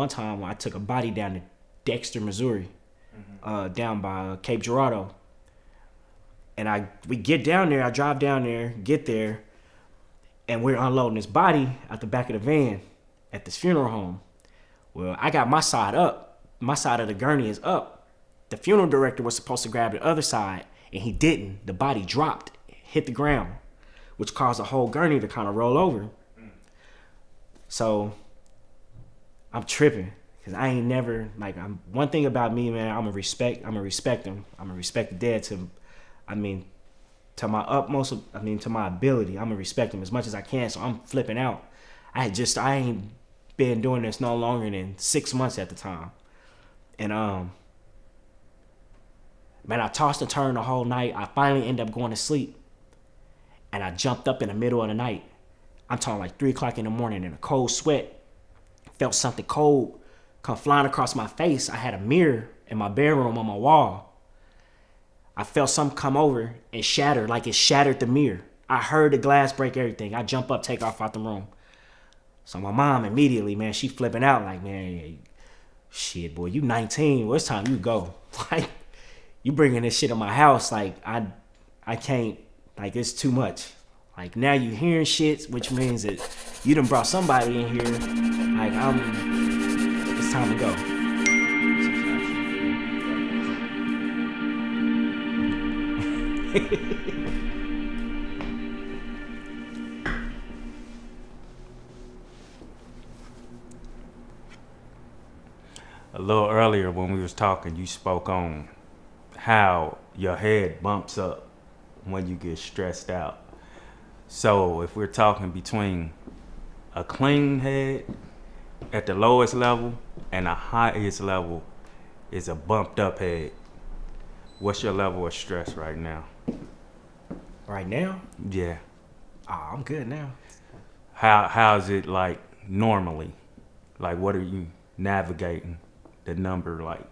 One time I took a body down to Dexter, Missouri, down by Cape Girardeau. And we get down there, I drive down there, get there, and we're unloading this body out the back of the van at this funeral home. Well, I got my side up. My side of the gurney is up. The funeral director was supposed to grab the other side, and he didn't. The body dropped, hit the ground, which caused the whole gurney to kind of roll over. So I'm tripping. Cause I ain't never one thing about me, man. I'm gonna respect them. I'm gonna respect the dead to my utmost. To my ability. I'm gonna respect them as much as I can. So I'm flipping out. I ain't been doing this no longer than 6 months at the time, and man, I tossed and turned the whole night. I finally ended up going to sleep, and I jumped up in the middle of the night. I'm talking like 3:00 in the morning in a cold sweat. Felt something cold come flying across my face. I had a mirror in my bedroom on my wall. I felt something come over and shatter, like it shattered the mirror. I heard the glass break, everything. I jump up, take off out the room. So my mom immediately, man, she flipping out like, man, shit, boy, you 19. Well, it's time you go. Like, you bringing this shit in my house. Like, I can't, like, it's too much. Like, now you hearing shit, which means that you done brought somebody in here. Like, it's time to go. A little earlier when we was talking, you spoke on how your head bumps up when you get stressed out. So if we're talking between a clean head at the lowest level and the highest level is a bumped up head, what's your level of stress right now? Right now? Yeah. Oh, I'm good now. How's it like normally? Like, what are you navigating the number like?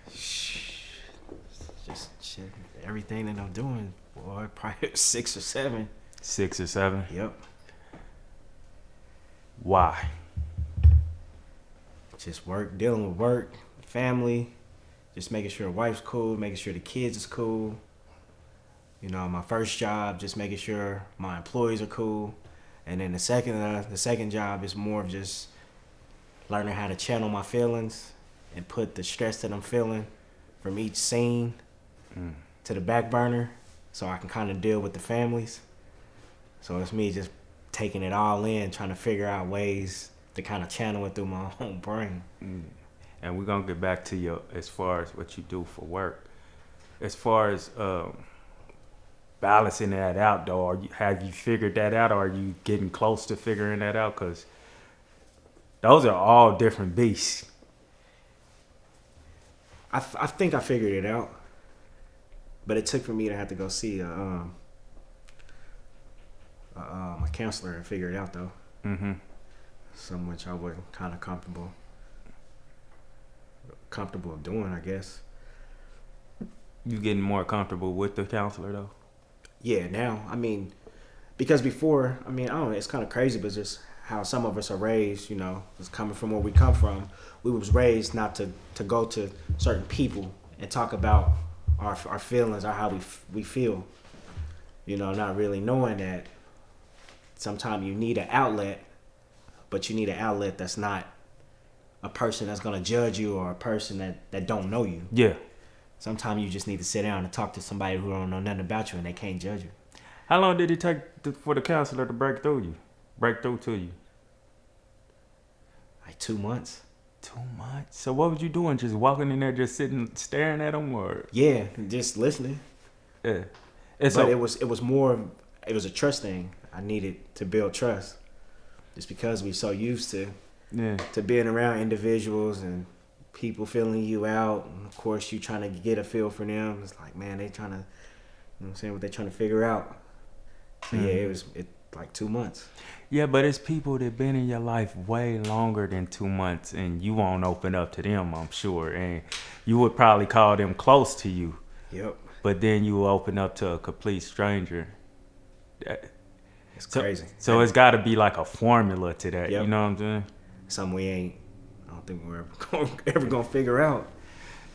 Just shit, everything that I'm doing, boy, probably 6 or 7. 6 or 7? Yep. Why? Just work, dealing with work, family, just making sure the wife's cool, making sure the kids is cool. You know, my first job, just making sure my employees are cool. And then the second job is more of just learning how to channel my feelings and put the stress that I'm feeling from each scene to the back burner so I can kind of deal with the families. So it's me just taking it all in, trying to figure out ways to kind of channel it through my own brain. And we're going to get back to you as far as what you do for work. As far as balancing that out, though, have you figured that out, or are you getting close to figuring that out? Because those are all different beasts. I think I figured it out, but it took for me to have to go see a counselor and figure it out, though. Mm-hmm. Some which I wasn't kind of comfortable doing, I guess. You getting more comfortable with the counselor, though? Yeah, now. I mean, because before, I don't know, it's kind of crazy, but just how some of us are raised, you know, it's coming from where we come from. We was raised not to go to certain people and talk about our feelings or how we feel. You know, not really knowing that sometimes you need an outlet, but you need an outlet that's not a person that's going to judge you or a person that don't know you. Yeah. Sometimes you just need to sit down and talk to somebody who don't know nothing about you and they can't judge you. How long did it take for the counselor to break through to you? Like 2 months. 2 months? So what was you doing? Just walking in there, just sitting, staring at him, or? Yeah, just listening. Yeah. But it was a trust thing. I needed to build trust. Just because we so used to being around individuals and people feeling you out, and of course you trying to get a feel for them. It's like, man, they trying to, you know what I'm saying, what they trying to figure out. So yeah, it was like 2 months. Yeah, but it's people that been in your life way longer than 2 months, and you won't open up to them, I'm sure, and you would probably call them close to you. Yep. But then you will open up to a complete stranger. It's crazy. So it's got to be like a formula to that. Yep. You know what I'm saying? Something we ain't I don't think we're ever gonna figure out.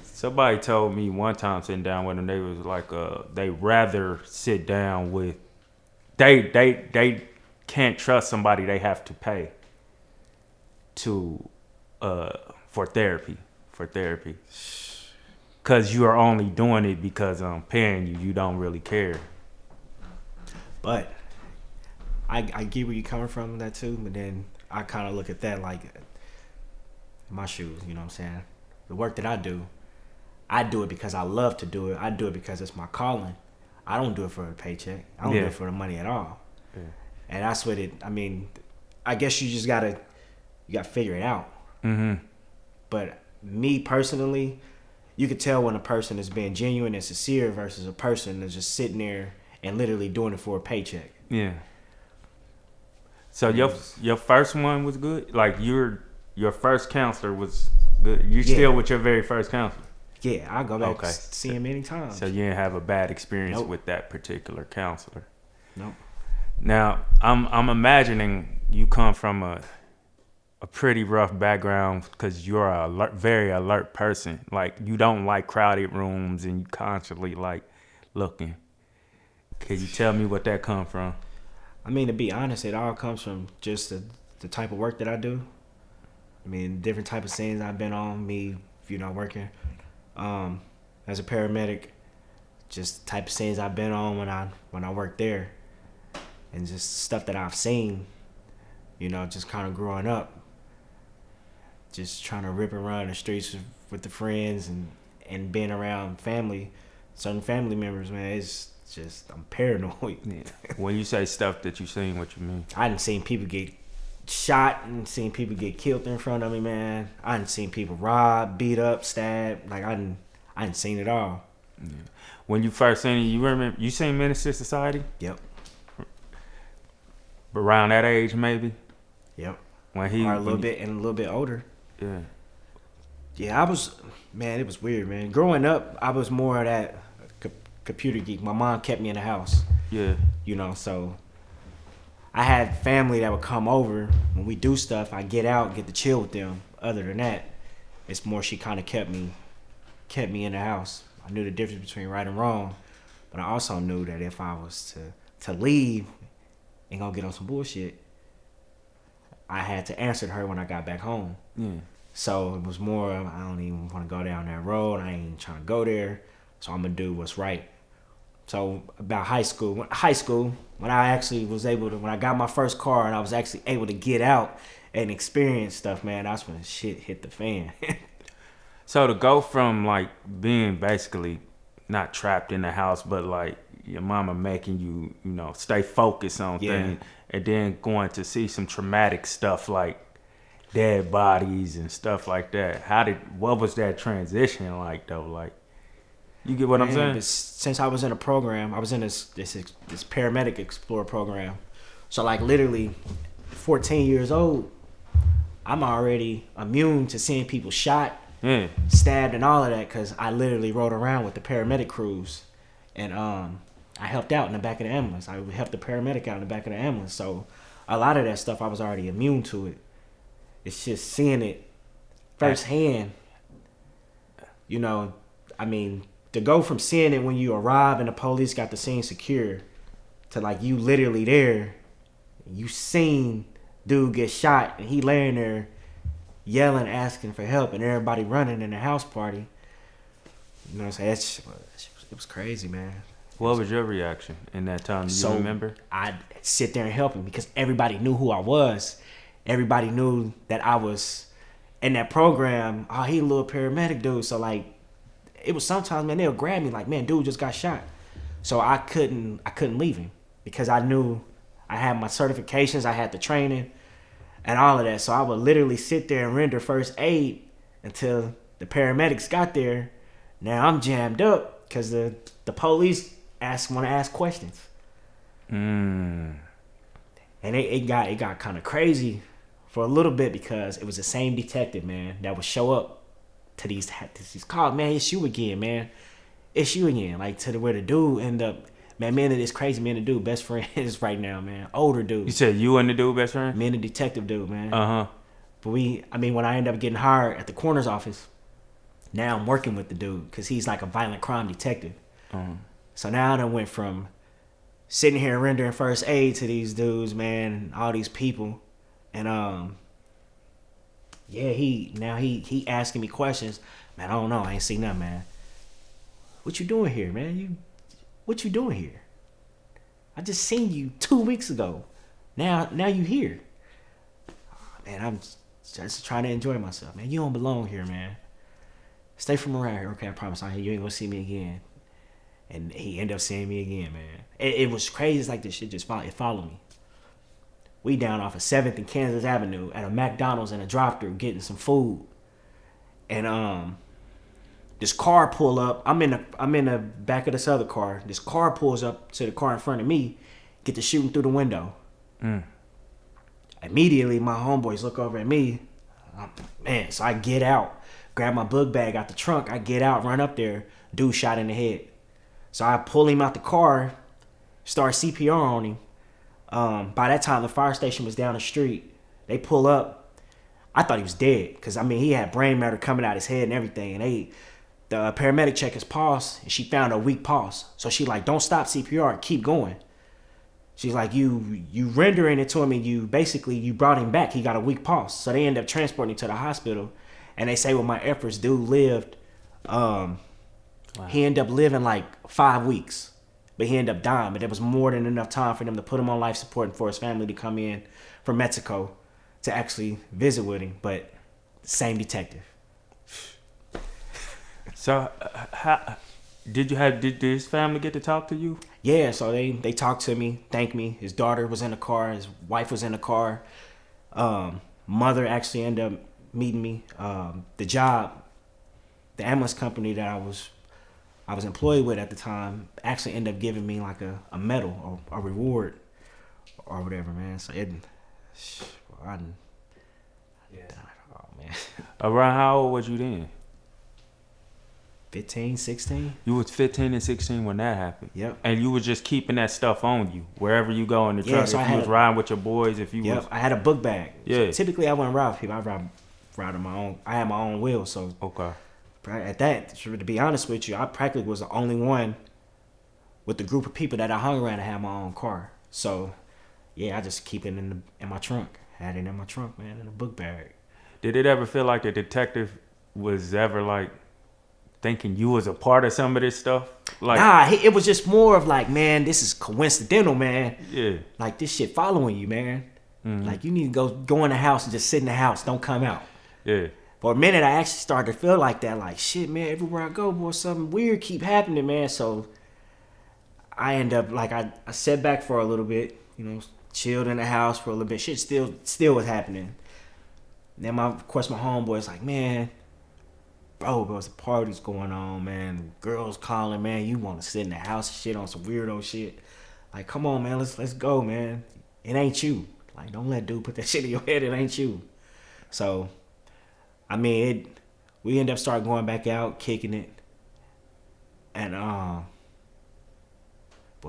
Somebody told me one time sitting down with them, they was like, they rather sit down with, they can't trust somebody they have to pay to, for therapy, cause you are only doing it because I'm paying you. You don't really care. But I get where you're coming from with that too. But then I kind of look at that like my shoes. You know what I'm saying? The work that I do it because I love to do it. I do it because it's my calling. I don't do it for a paycheck. I don't do it for the money at all. Yeah. And that's what it. I mean, I guess you just gotta figure it out. Mm-hmm. But me personally, you could tell when a person is being genuine and sincere versus a person that's just sitting there and literally doing it for a paycheck. Yeah. So your first one was good? Like your first counselor was good? You still with your very first counselor? Yeah, I go back see him anytime. So you didn't have a bad experience with that particular counselor? Nope. Now, I'm imagining you come from a pretty rough background because you're a very alert person. Like, you don't like crowded rooms and you constantly like looking. Can you tell me what that come from? I mean, to be honest, it all comes from just the type of work that I do. I mean, different type of scenes I've been on, me, working as a paramedic, just the type of scenes I've been on when I worked there, and just stuff that I've seen, just kind of growing up, just trying to rip and run the streets with the friends and being around certain family members, man. It's just, I'm paranoid. Yeah. When you say stuff that you seen, what you mean? I done seen people get shot and seen people get killed in front of me, man. I done seen people robbed, beat up, stabbed. Like, I done seen it all. Yeah. When you first seen it, you remember you seen Menace to Society? Yep. Around that age, maybe? Yep. Or a little bit older. Yeah. Yeah, it was weird, man. Growing up, I was more of that computer geek. My mom kept me in the house. Yeah. So I had family that would come over. When we do stuff, I get out, get to chill with them. Other than that, it's more she kind of kept me in the house. I knew the difference between right and wrong, but I also knew that if I was to leave and go get on some bullshit, I had to answer to her when I got back home. Yeah. So it was more of, I don't even want to go down that road. I ain't trying to go there. So I'm going to do what's right. So about high school, when I actually was able to, when I got my first car and I was actually able to get out and experience stuff, man, that's when shit hit the fan. So to go from like being basically not trapped in the house, but like your mama making you, stay focused on things, and then going to see some traumatic stuff like dead bodies and stuff like that. What was that transition like though? Like, you get what I'm saying? Since I was in a program, I was in this paramedic explorer program. So like literally 14 years old, I'm already immune to seeing people shot, stabbed, and all of that, because I literally rode around with the paramedic crews, and I helped out in the back of the ambulance. I helped the paramedic out in the back of the ambulance. So a lot of that stuff, I was already immune to it. It's just seeing it firsthand. I mean, to go from seeing it when you arrive and the police got the scene secure to like you literally there, you seen dude get shot and he laying there yelling, asking for help, and everybody running in the house party. You know what I'm saying? It was crazy, man. What was your reaction in that time? Do you remember? I'd sit there and help him because everybody knew who I was. Everybody knew that I was in that program. Oh, he a little paramedic dude. So like, it was sometimes, man, they'll grab me like, man, dude just got shot. So I couldn't leave him because I knew I had my certifications, I had the training and all of that. So I would literally sit there and render first aid until the paramedics got there. Now I'm jammed up because the police want to ask questions. And it got kind of crazy for a little bit because it was the same detective, man, that would show up to these calls. Man, it's you again, man. It's you again. Like, where the dude end up, man, it is crazy, man, the dude best friend is right now, man. Older dude. You said you and the dude best friend? Me and the detective dude, man. But when I ended up getting hired at the coroner's office, now I'm working with the dude because he's like a violent crime detective. So now I done went from sitting here rendering first aid to these dudes, man, and all these people. And he asking me questions. Man, I don't know. I ain't seen nothing, man. What you doing here, man? What you doing here? I just seen you 2 weeks ago. Now you here. Man, I'm just trying to enjoy myself, man. You don't belong here, man. Stay from around here. Okay, I promise. You ain't gonna see me again. And he ended up seeing me again, man. It was crazy. It's like this shit just followed me. We down off of 7th and Kansas Avenue at a McDonald's in a drive-thru getting some food. And this car pull up. I'm in the back of this other car. This car pulls up to the car in front of me, get to shooting through the window. Immediately, my homeboys look over at me. Man, so I get out, grab my book bag out the trunk. I get out, run up there. Dude shot in the head. So I pull him out the car, start CPR on him. By that time, the fire station was down the street. They pull up. I thought he was dead because, he had brain matter coming out his head and everything. And the paramedic checked his pulse, and she found a weak pulse. So she like, don't stop CPR, keep going. She's like, you rendering it to him, and you brought him back. He got a weak pulse. So they end up transporting him to the hospital. And they say, with my efforts, dude lived. Wow. He ended up living like 5 weeks. But he ended up dying. But there was more than enough time for them to put him on life support and for his family to come in from Mexico to actually visit with him. But same detective. So, how did his family get to talk to you? Yeah, so they talked to me, thanked me. His daughter was in the car. His wife was in the car. Mother actually ended up meeting me. The job, the ambulance company that I was employed with at the time actually ended up giving me like a medal or a reward or whatever, man. So oh man. Around how old was you then? 15, 16. You was 15 and 16 when that happened. Yep. And you was just keeping that stuff on you wherever you go in the truck. So if you was riding with your boys, if you was. I had a book bag. Yeah. So typically I wouldn't ride with people. I ride on my own. I had my own wheel, so. Okay. At that, to be honest with you, I practically was the only one with the group of people that I hung around to have my own car. So, yeah, I just keep it in my trunk. Had it in my trunk, man, in a book bag. Did it ever feel like the detective was ever like thinking you was a part of some of this stuff? Like, nah, it was just more of like, man, this is coincidental, man. Yeah. Like this shit following you, man. Mm-hmm. Like you need to go in the house and just sit in the house. Don't come out. Yeah. For a minute, I actually started to feel like that. Like, shit, man, everywhere I go, boy, something weird keep happening, man. So I end up, like, I sat back for a little bit, chilled in the house for a little bit. Shit still was happening. Then, of course, my homeboy's like, man, bro, there's parties going on, man. Girls calling, man. You want to sit in the house and shit on some weirdo shit. Like, come on, man, let's go, man. It ain't you. Like, don't let dude put that shit in your head. It ain't you. So... we end up starting going back out, kicking it. And,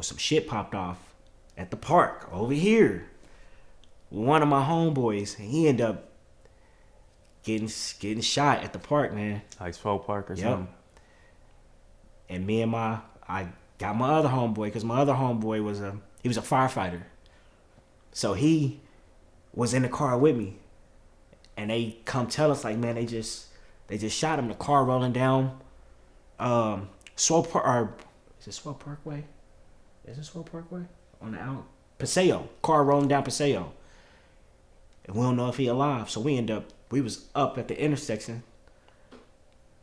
some shit popped off at the park over here. One of my homeboys, he ended up getting shot at the park, man. Like Folk Park or something. And I got my other homeboy, because my other homeboy was a firefighter. So he was in the car with me. And they come tell us, like, man, they just shot him. The car rolling down Swole Park, or is it Swole Parkway? Is it Swole Parkway? On the out Paseo. Car rolling down Paseo. And we don't know if he alive. So we was up at the intersection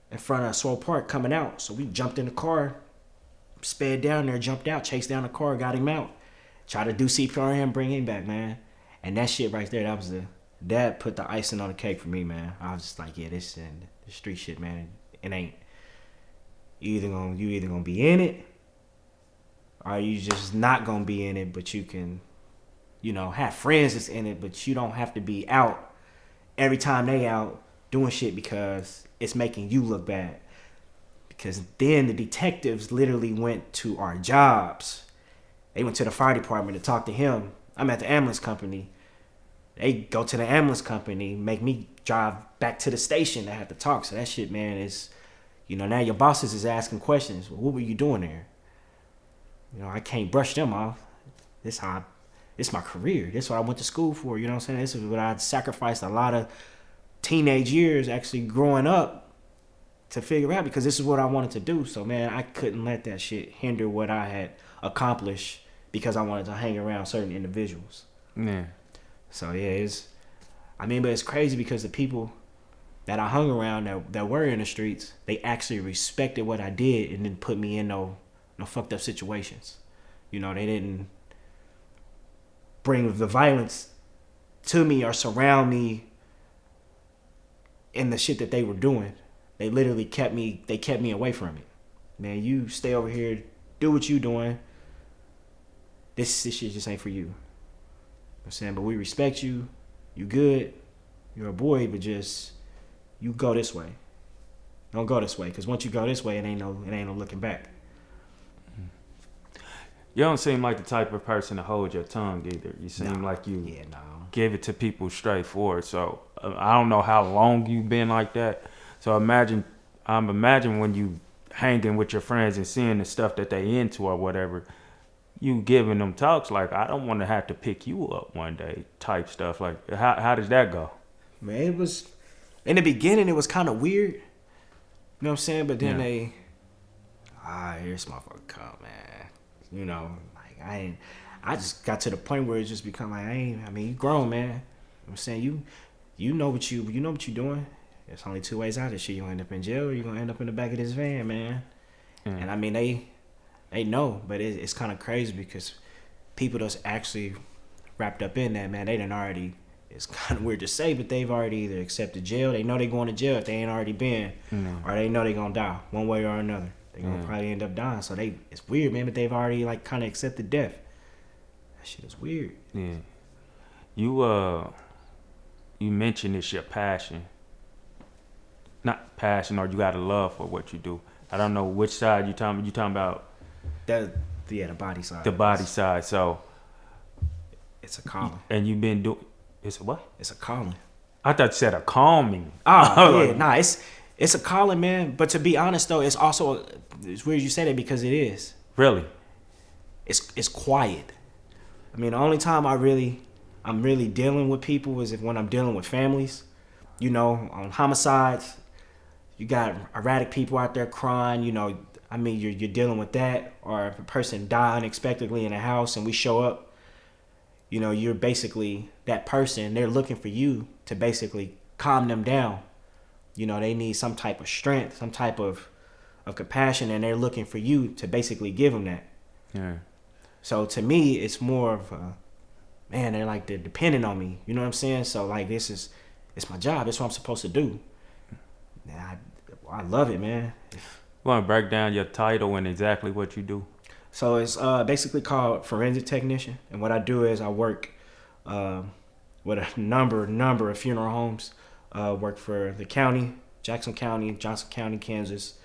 in front of Swole Park coming out. So we jumped in the car, sped down there, jumped out, chased down the car, got him out. Tried to do CPR on him, bring him back, man. And that shit right there, that put the icing on the cake for me, man. I was just like, yeah, this street shit, man. It ain't. You either gonna be in it, or you just not gonna be in it. But you can, have friends that's in it, but you don't have to be out every time they out doing shit because it's making you look bad. Because then the detectives literally went to our jobs. They went to the fire department to talk to him. I'm at the ambulance company. They go to the ambulance company, make me drive back to the station to have to talk. So that shit, man, is, now your bosses is asking questions. Well, what were you doing there? I can't brush them off. This my career. This is what I went to school for. You know what I'm saying? This is what I sacrificed a lot of teenage years actually growing up to figure out, because this is what I wanted to do. So, man, I couldn't let that shit hinder what I had accomplished because I wanted to hang around certain individuals. Yeah. So, yeah, but it's crazy because the people that I hung around that were in the streets, they actually respected what I did and didn't put me in no fucked up situations. They didn't bring the violence to me or surround me in the shit that they were doing. They literally kept me away from it. Man, you stay over here, do what you doing. This shit just ain't for you. I'm saying, but we respect you. You good. You're a boy, but just you go this way. Don't go this way, because once you go this way, it ain't no looking back. You don't seem like the type of person to hold your tongue either. You seem like you give it to people straightforward. So I don't know how long you've been like that. So imagine when you hanging with your friends and seeing the stuff that they into or whatever, you giving them talks like, I don't want to have to pick you up one day type stuff. Like, how does that go? Man, it was, in the beginning, it was kind of weird. You know what I'm saying? But then here's motherfucker come, man. I just got to the point where it just become like, you grown, man. You know what I'm saying? You know what you're doing. There's only two ways out of this shit. You gonna end up in jail or you gonna end up in the back of this van, man. And they know, but it's kind of crazy because people that's actually wrapped up in that, man, they done already, it's kind of weird to say, but they've already either accepted jail. They know they going to jail if they ain't already been, or they know they gonna die one way or another. They gonna probably end up dying. So it's weird, man, but they've already like kind of accepted death. That shit is weird. Yeah. You mentioned it's your passion. Not passion, or you got a love for what you do. I don't know which side you talking about. The body side. The body side. So it's a calling. And you've been doing. It's a what? It's a calling. I thought you said a calming. It's a calling, man. But to be honest, though, it's also, it's weird you say that because it is. Really? It's quiet. The only time I'm really dealing with people is when I'm dealing with families. On homicides, you got erratic people out there crying. You're dealing with that. Or if a person die unexpectedly in a house and we show up, you're basically that person. They're looking for you to basically calm them down. They need some type of strength, some type of compassion, and they're looking for you to basically give them that. Yeah. So to me, it's more of they're depending on me. You know what I'm saying? So like it's my job. It's what I'm supposed to do. I love it, man. You want to break down your title and exactly what you do? So it's basically called forensic technician, and what I do is I work with a number of funeral homes. Work for the county, Jackson County, Johnson County, Kansas,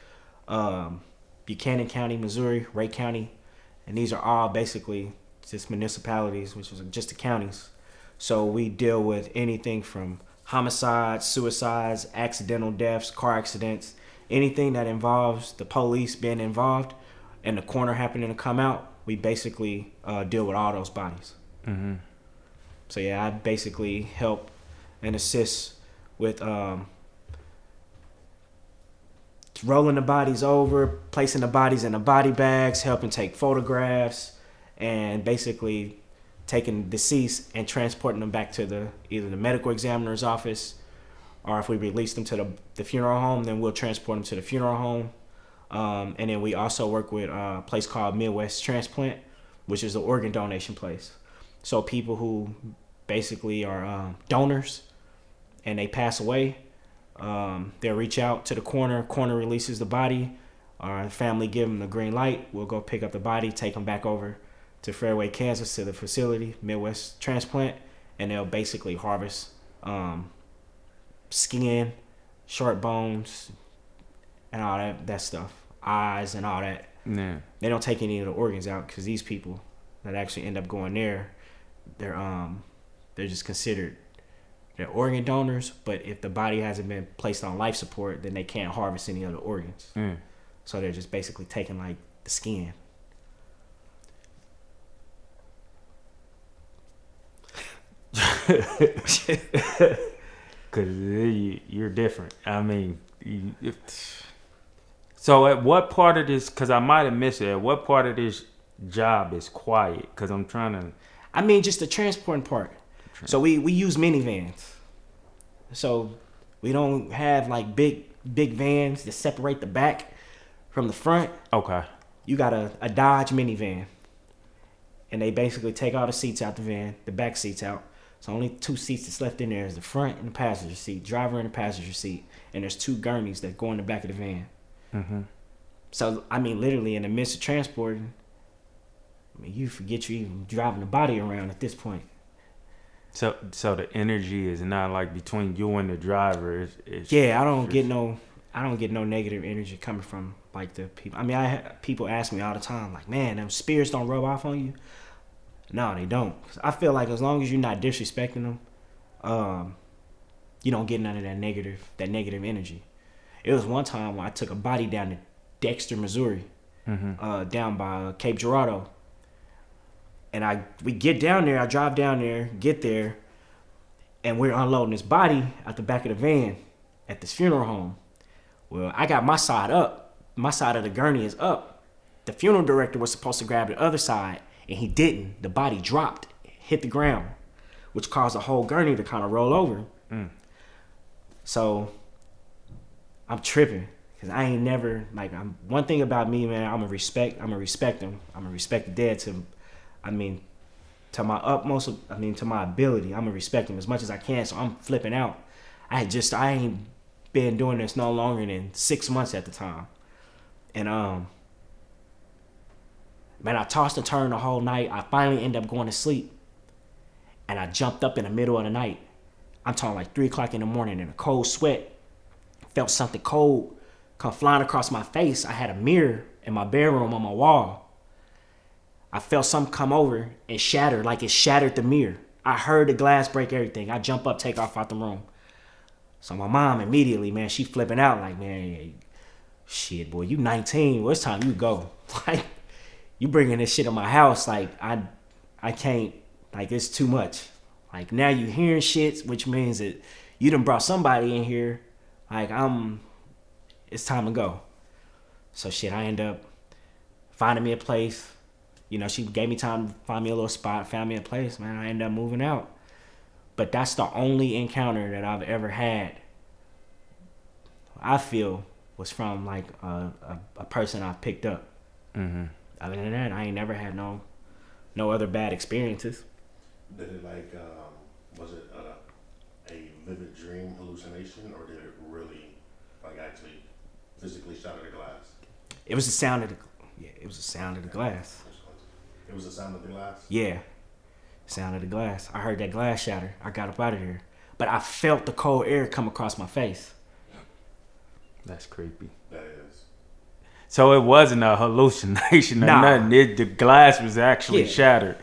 Buchanan County, Missouri, Ray County, and these are all basically just municipalities, which is just the counties. So we deal with anything from homicides, suicides, accidental deaths, car accidents, anything that involves the police being involved and the coroner happening to come out. We basically deal with all those bodies. Mm-hmm. So yeah, I basically help and assist with rolling the bodies over, placing the bodies in the body bags, helping take photographs, and basically taking deceased and transporting them back to either the medical examiner's office, or if we release them to the funeral home, then we'll transport them to the funeral home. And then we also work with a place called Midwest Transplant, which is an organ donation place. So people who basically are donors and they pass away, they'll reach out to the coroner. Coroner releases the body. Our family give them the green light. We'll go pick up the body, take them back over to Fairway, Kansas, to the facility, Midwest Transplant, and they'll basically harvest skin, short bones, and all that stuff, eyes and all that. Yeah. They don't take any of the organs out because these people that actually end up going there, they're they're just considered they're organ donors. But if the body hasn't been placed on life support, then they can't harvest any other organs. So they're just basically taking like the skin. Because you're different. I mean, so at what part of this, because I might have missed it, at what part of this job is quiet? Because I'm trying to... I mean, just the transporting part. So we use minivans. So we don't have like big vans that separate the back from the front. Okay. You got a Dodge minivan. And they basically take all the seats out the van, the back seats out. So only 2 seats that's left in there is the front and the passenger seat, driver and the passenger seat. And there's 2 gurneys that go in the back of the van. Mm-hmm. So, I mean, literally in the midst of transporting, I mean, you forget you're even driving the body around at this point. So the energy is not like between you and the driver. I don't get no negative energy coming from like the people. I mean, people ask me all the time, like, man, them spirits don't rub off on you. No, they don't. 'Cause I feel like as long as you're not disrespecting them, you don't get none of that negative energy. It was one time when I took a body down to Dexter, Missouri, down by Cape Girardeau. And we get down there, I drive down there, get there, and we're unloading this body at the back of the van at this funeral home. Well, I got my side up. My side of the gurney is up. The funeral director was supposed to grab the other side, and he didn't. The body dropped, hit the ground, which caused the whole gurney to kind of roll over. So I'm tripping because I ain't never like. One thing about me, man, I'm gonna respect them. I'm gonna respect the dead to my utmost. To my ability, I'm gonna respect them as much as I can. So I'm flipping out. I ain't been doing this no longer than 6 months at the time, and man, I tossed and turned the whole night. I finally ended up going to sleep. And I jumped up in the middle of the night. I'm talking like 3 o'clock in the morning in a cold sweat. Felt something cold come flying across my face. I had a mirror in my bedroom on my wall. I felt something come over and shatter, like it shattered the mirror. I heard the glass break, everything. I jump up, take off out the room. So my mom immediately, man, she flipping out like, man, shit, boy, you 19. Well, it's time you go. Like, you bringing this shit in my house, like I can't, like it's too much. Like now you hearing shit, which means that you done brought somebody in here. Like it's time to go. So shit, I end up finding me a place. You know, she gave me time to find me a little spot, found me a place, man. I ended up moving out. But that's the only encounter that I've ever had, I feel, was from like a person I've picked up. Mm-hmm. Other than that, I ain't never had no other bad experiences. Did it was it a vivid dream hallucination, or did it really actually physically shatter the glass? It was the sound of the glass. It was the sound of the glass? Yeah. Sound of the glass. I heard that glass shatter. I got up out of there. But I felt the cold air come across my face. That's creepy. That is. So it wasn't a hallucination or nothing. The glass was actually shattered.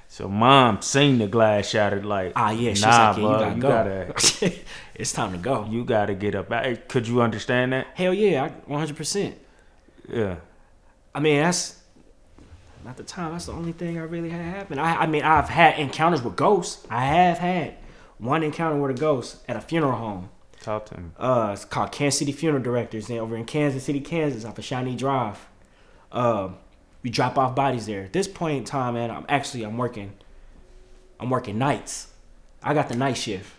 So mom seen the glass shattered like, she's nah, like, yeah, you gotta go. It's time to go. You gotta get up. Could you understand that? Hell yeah, 100%. Yeah. I mean, that's not the time. That's the only thing I really had happen. I mean, I've had encounters with ghosts. I have had one encounter with a ghost at a funeral home. Talk to me. It's called Kansas City Funeral Directors. Over in Kansas City, Kansas, off of Shawnee Drive. We drop off bodies there. At this point in time, man, I'm working nights. I got the night shift.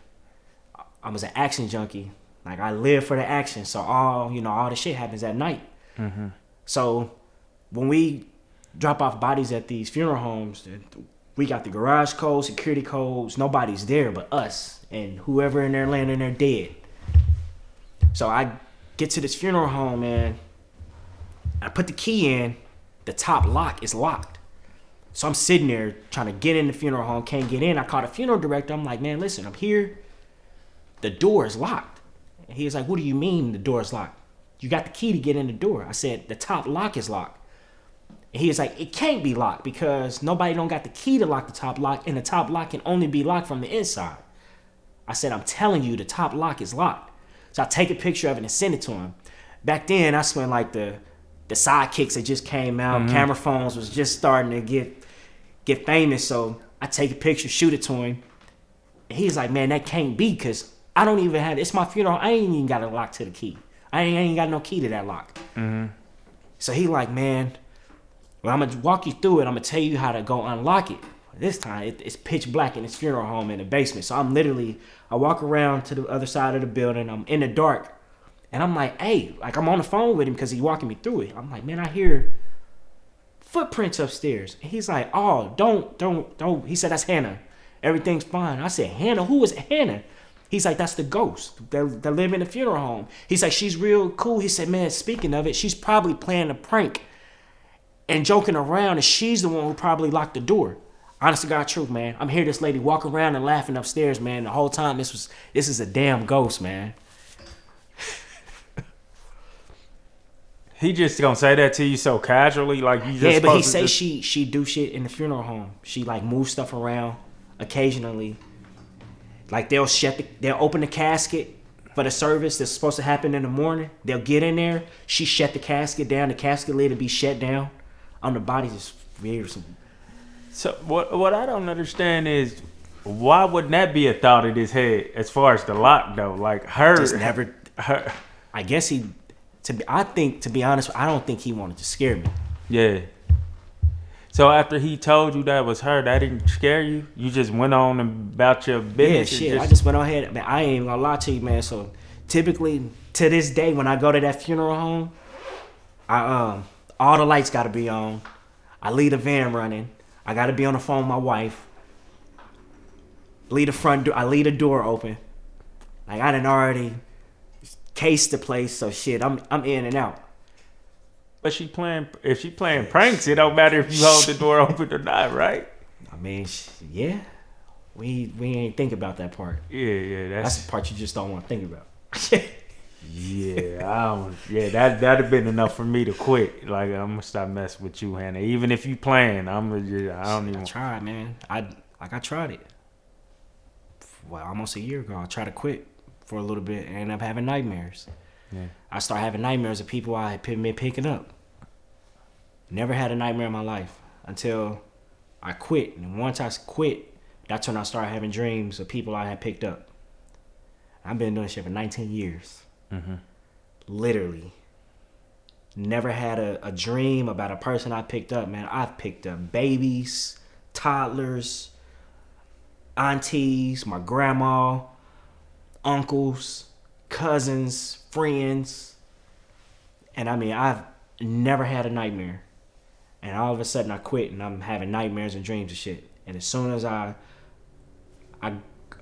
I was an action junkie. Like I live for the action. So all the shit happens at night. Mm-hmm. So when we drop off bodies at these funeral homes, we got the garage codes, security codes. Nobody's there but us and whoever in there laying in there dead. So I get to this funeral home, man. I put the key in. The top lock is locked. So I'm sitting there trying to get in the funeral home, can't get in. I call the funeral director. I'm like, man, listen, I'm here. The door is locked. And he was like, what do you mean the door is locked? You got the key to get in the door. I said, the top lock is locked. And he was like, it can't be locked because nobody don't got the key to lock the top lock, and the top lock can only be locked from the inside. I said, I'm telling you, the top lock is locked. So I take a picture of it and send it to him. Back then, that's when like the sidekicks that just came out, camera phones was just starting to get famous. So I take a picture, shoot it to him. And he's like, man, that can't be because I don't even have, it's my funeral. I ain't even got a lock to the key. I ain't got no key to that lock. So he like, man, well, I'm going to walk you through it. I'm going to tell you how to go unlock it. This time, it's pitch black in his funeral home in the basement. So I walk around to the other side of the building. I'm in the dark. And I'm like, hey, like I'm on the phone with him because he's walking me through it. I'm like, man, I hear footprints upstairs. And he's like, oh, don't. He said, that's Hannah. Everything's fine. I said, Hannah? Who is Hannah? He's like, that's the ghost that live in the funeral home. He's like, she's real cool. He said, man, speaking of it, she's probably playing a prank and joking around, and she's the one who probably locked the door. Honest to God truth, man. I'm hearing this lady walk around and laughing upstairs, man. The whole time this is a damn ghost, man. He just gonna say that to you so casually, like you just. Yeah, but he say she do shit in the funeral home. She like move stuff around occasionally. Like they'll open the casket for the service that's supposed to happen in the morning. They'll get in there. She shut the casket down. The casket lid will be shut down. On the body, just weird. So what I don't understand is why wouldn't that be a thought in his head as far as the lock though? Like just never. I guess to be honest, I don't think he wanted to scare me. Yeah. So after he told you that was her, that didn't scare you? You just went on about your business? Yeah, shit. I just went on ahead. Man, I ain't even gonna lie to you, man. So typically, to this day, when I go to that funeral home, all the lights gotta be on. I leave the van running. I gotta be on the phone with my wife. Leave the front door. I leave the door open. Like I done already cased the place, so shit, I'm in and out. But if she playing pranks, it don't matter if you hold the door open or not, right? I mean, yeah. We ain't think about that part. Yeah, that's the part you just don't want to think about. That'd have been enough for me to quit. Like I'm gonna stop messing with you, Hannah. Even if you playing, I tried, man. I tried it. Well, almost a year ago, I tried to quit for a little bit and ended up having nightmares. Yeah. I started having nightmares of people I had been picking up. Never had a nightmare in my life until I quit. And once I quit, that's when I started having dreams of people I had picked up. I've been doing shit for 19 years. Mm-hmm. Literally. Never had a dream about a person I picked up, man. I've picked up babies, toddlers, aunties, my grandma, uncles, cousins, friends. And I mean, I've never had a nightmare. And all of a sudden I quit and I'm having nightmares and dreams and shit. And as soon as I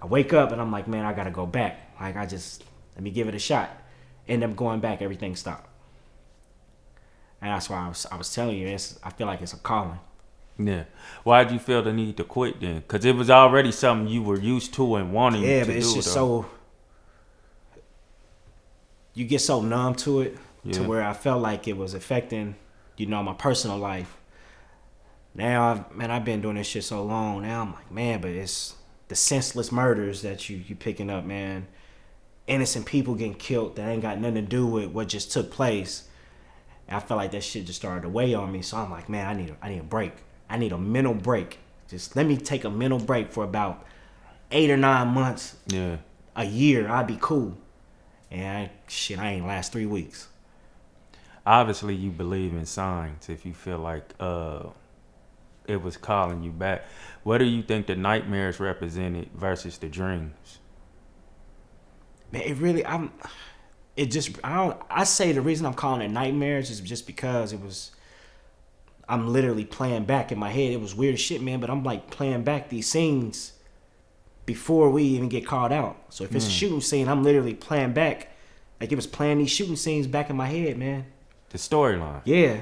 wake up and I'm like, man, I gotta go back. Like let me give it a shot. End up going back, everything stopped. And that's why I was telling you, I feel like it's a calling. Yeah. Why'd you feel the need to quit then? Because it was already something you were used to and wanting to do. Yeah, but it's just so... You get so numb to it to where I felt like it was affecting, my personal life. Now, I've been doing this shit so long. Now I'm like, man, but it's the senseless murders that you picking up, man. Innocent people getting killed that ain't got nothing to do with what just took place. And I felt like that shit just started to weigh on me. So I'm like, man, I need a break. I need a mental break. Just let me take a mental break for about 8 or 9 months. Yeah. A year, I'd be cool. And I ain't last 3 weeks. Obviously, you believe in signs. If you feel like it was calling you back, what do you think the nightmares represented versus the dreams? Man, I say the reason I'm calling it nightmares is just because I'm literally playing back in my head. It was weird as shit, man, but I'm like playing back these scenes before we even get called out. So if it's a shooting scene, I'm literally playing back. Like it was playing these shooting scenes back in my head, man. The storyline. Yeah.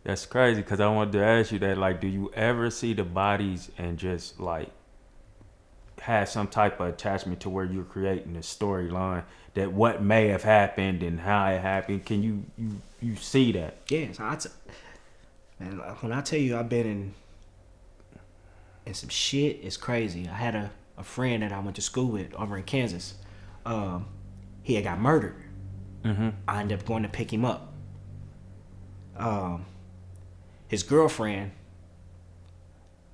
That's crazy because I wanted to ask you that, like, do you ever see the bodies and just, like, have some type of attachment to where you're creating a storyline that what may have happened and how it happened? Can you see that? Yeah. So Man, when I tell you I've been in some shit, it's crazy. I had a friend that I went to school with over in Kansas. He had got murdered. I ended up going to pick him up. His girlfriend,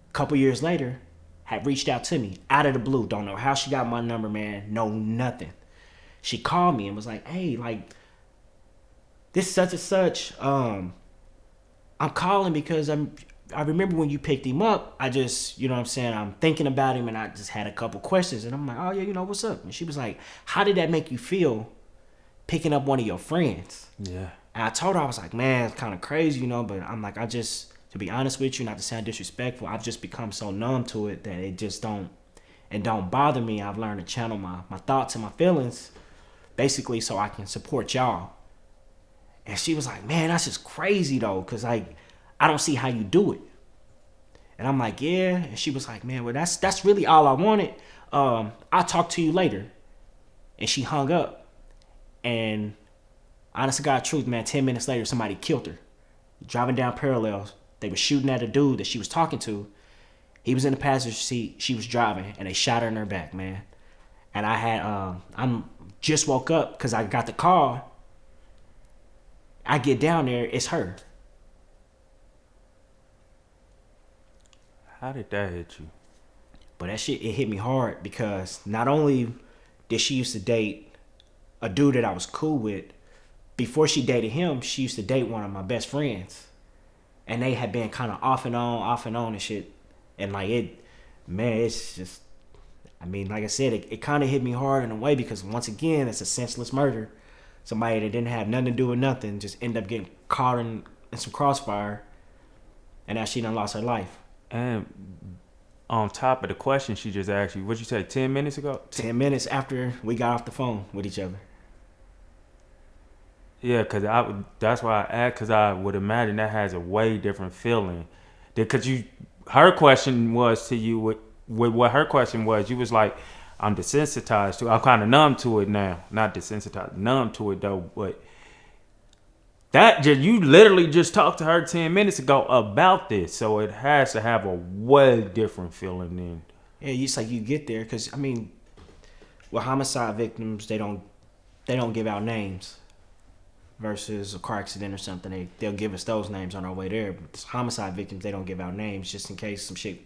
a couple years later, had reached out to me out of the blue. Don't know how she got my number, man. No, nothing. She called me and was like, hey, like, this such and such. I'm calling because I remember when you picked him up, I just, you know what I'm saying, I'm thinking about him and I just had a couple questions. And I'm like, oh, yeah, you know, what's up? And she was like, how did that make you feel picking up one of your friends? Yeah. And I told her, I was like, man, it's kind of crazy, you know, but I'm like, to be honest with you, not to sound disrespectful, I've just become so numb to it that it just don't bother me. I've learned to channel my thoughts and my feelings basically so I can support y'all. And she was like, man, that's just crazy though, because like, I don't see how you do it. And I'm like, yeah. And she was like, man, well, that's really all I wanted. I'll talk to you later. And she hung up. And honest to God truth, man, 10 minutes later, somebody killed her. Driving down parallels. They were shooting at a dude that she was talking to. He was in the passenger seat. She was driving. And they shot her in her back, man. And I'm just woke up because I got the call. I get down there, it's her. How did that hit you? But that shit, it hit me hard because not only did she used to date a dude that I was cool with, before she dated him, she used to date one of my best friends. And they had been kind of off and on and shit. And like it's just, I mean, like I said, it kind of hit me hard in a way because once again, it's a senseless murder. Somebody that didn't have nothing to do with nothing just ended up getting caught in some crossfire. And now she done lost her life. And on top of the question she just asked you, what'd you say, 10 minutes ago? 10 minutes after we got off the phone with each other. Yeah, that's why I asked, because I would imagine that has a way different feeling. Because her question was to you, with what her question was, you was like, I'm desensitized to it. I'm kind of numb to it now. Not desensitized, numb to it though. But you literally just talked to her 10 minutes ago about this. So it has to have a way different feeling then. Yeah, it's like you get there. Because, I mean, with homicide victims, they don't give out names. Versus a car accident or something, they'll give us those names on our way there. But homicide victims, they don't give out names just in case some shit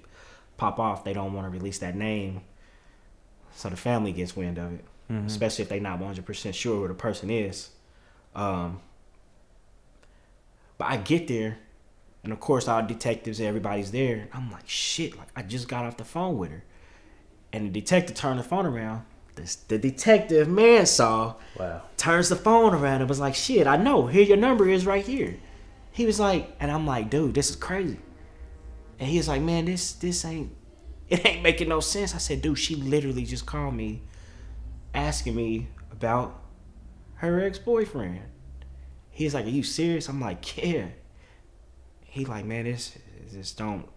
pop off. They don't want to release that name, so the family gets wind of it. Mm-hmm. Especially if they're not 100% sure who the person is. But I get there, and of course, our detectives, everybody's there. I'm like, shit! Like I just got off the phone with her, and the detective turned the phone around. The detective Mann saw, turns the phone around and was like, shit, I know. Here your number is right here. He was like, and I'm like, dude, this is crazy. And he was like, man, this ain't making no sense. I said, dude, she literally just called me asking me about her ex-boyfriend. He's like, are you serious? I'm like, yeah. He like, man, this don't.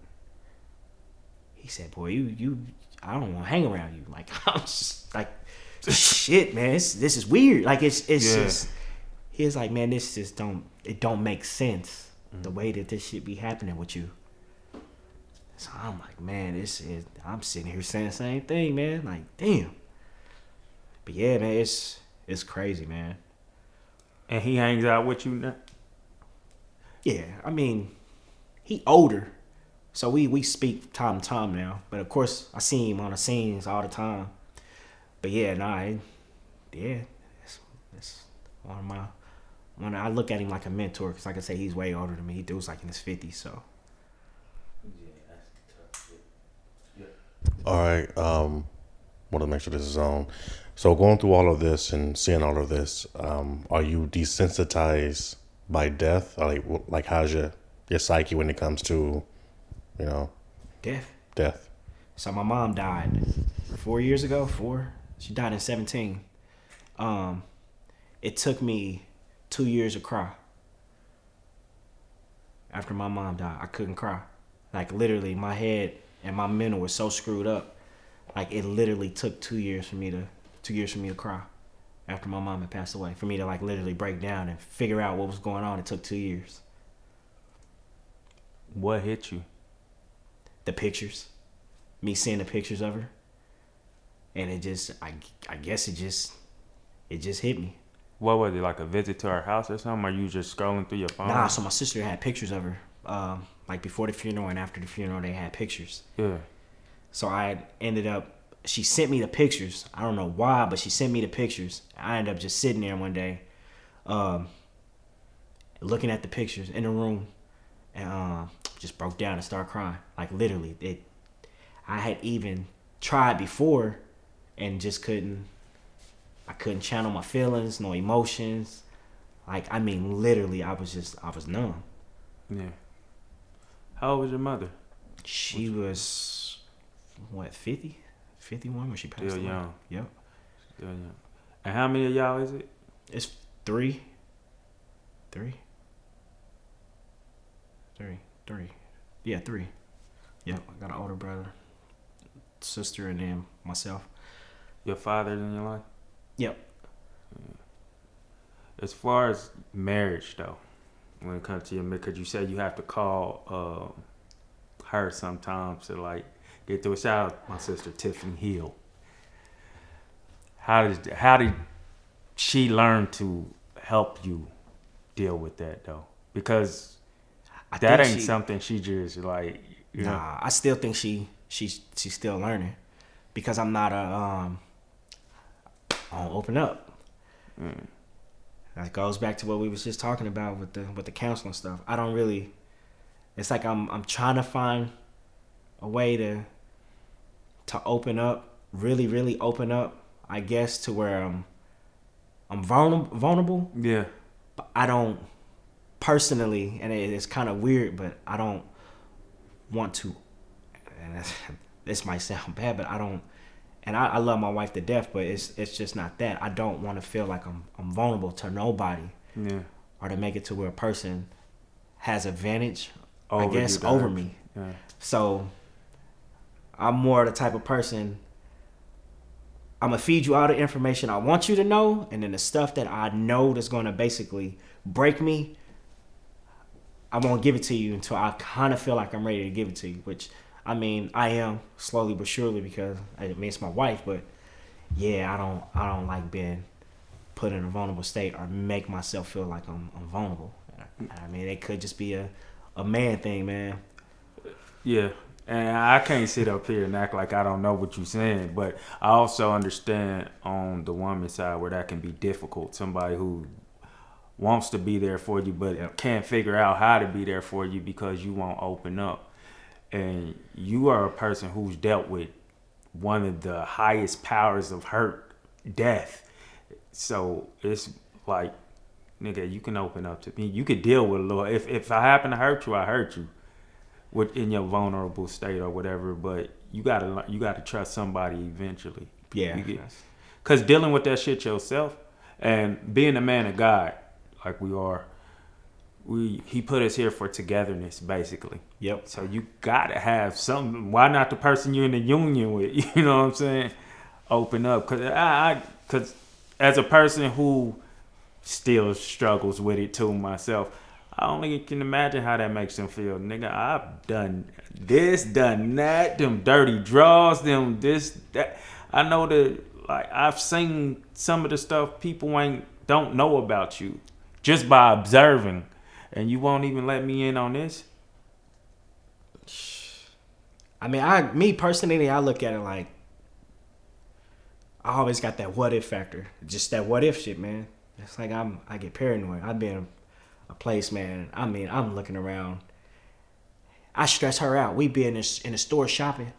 He said, boy, you I don't want to hang around you. Like, I'm just like, shit, man, this is weird. Like, it's just, he was like, man, this just don't make sense. The way that this shit be happening with you. So I'm like, man, I'm sitting here saying the same thing, man. Like, damn. But yeah, man, it's crazy, man. And he hangs out with you now? Yeah, I mean, he older. So we speak time to time now. But of course, I see him on the scenes all the time. But yeah, it's one I look at him like a mentor. Because like I say, he's way older than me. He dude's like in his 50s, so. All right. Want to make sure this is on. So going through all of this and seeing all of this, are you desensitized by death? Or like how's your psyche when it comes to, you know, death? So my mom died 4 years ago. She died in 2017. It took me 2 years to cry. After my mom died, I couldn't cry. Like literally, my head and my mental was so screwed up. Like it literally took 2 years for me to cry. After my mom had passed away, for me to like literally break down and figure out what was going on, it took 2 years. What hit you? The pictures. Me seeing the pictures of her. And it just, I guess it just hit me. What was it, like a visit to her house or something? Or you just scrolling through your phone? Nah, so my sister had pictures of her. Like before the funeral and after the funeral, they had pictures. Yeah. So I ended up, she sent me the pictures. I don't know why, but she sent me the pictures. I ended up just sitting there one day, looking at the pictures in the room, and just broke down and started crying. Like literally, I had even tried before, and just couldn't. I couldn't channel my feelings, no emotions. Like, I mean, literally, I was numb. Yeah. How old was your mother? She was, what, 50? 51 when she passed away. Still young. Yep. Still young. And how many of y'all is it? It's three. Yeah, three. Yep, I got an older brother, sister, and then myself. Your father's in your life? Yep. As far as marriage, though, when it comes to your, because you said you have to call her sometimes to like get through. Shout out my sister Tiffany Hill. How did she learn to help you deal with that though? Because that ain't something she just like. You know. I still think she's still learning, because I'm not I don't open up. That goes back to what we was just talking about with the counseling stuff. I don't really. It's like I'm trying to find a way to open up, really, really open up. I guess to where I'm vulnerable. Yeah. But I don't personally, and it's kind of weird, but I don't want to. And this might sound bad, but I don't. And I love my wife to death, but it's just not that. I don't want to feel like I'm vulnerable to nobody. Yeah. Or to make it to where a person has advantage, Over I guess, over me. Yeah. So I'm more the type of person, I'm going to feed you all the information I want you to know, and then the stuff that I know that's going to basically break me, I won't give it to you until I kind of feel like I'm ready to give it to you, which, I mean, I am slowly but surely, because I mean, it's my wife, but yeah, I don't like being put in a vulnerable state or make myself feel like I'm vulnerable. I mean, it could just be a man thing, man. Yeah. And I can't sit up here and act like I don't know what you're saying, but I also understand on the woman's side where that can be difficult. Somebody who wants to be there for you, but can't figure out how to be there for you because you won't open up. And you are a person who's dealt with one of the highest powers of hurt, death. So it's like, nigga, you can open up to me. You could deal with a little. If I happen to hurt you, I hurt you. In your vulnerable state or whatever, but you gotta trust somebody eventually. Yeah. Because dealing with that shit yourself and being a man of God, like we are, he put us here for togetherness, basically. Yep. So you gotta have something. Why not the person you're in the union with? You know what I'm saying? Open up, because as a person who still struggles with it too myself, I only can imagine how that makes them feel. Nigga, I've done this, done that, them dirty draws, them this, that. I know that, like, I've seen some of the stuff people don't know about you just by observing, and you won't even let me in on this. I mean, me personally, I look at it like I always got that what if factor, just that what if shit, man. It's like I get paranoid. I've been a place, man. I mean, I'm looking around. I stress her out. We be in the store shopping,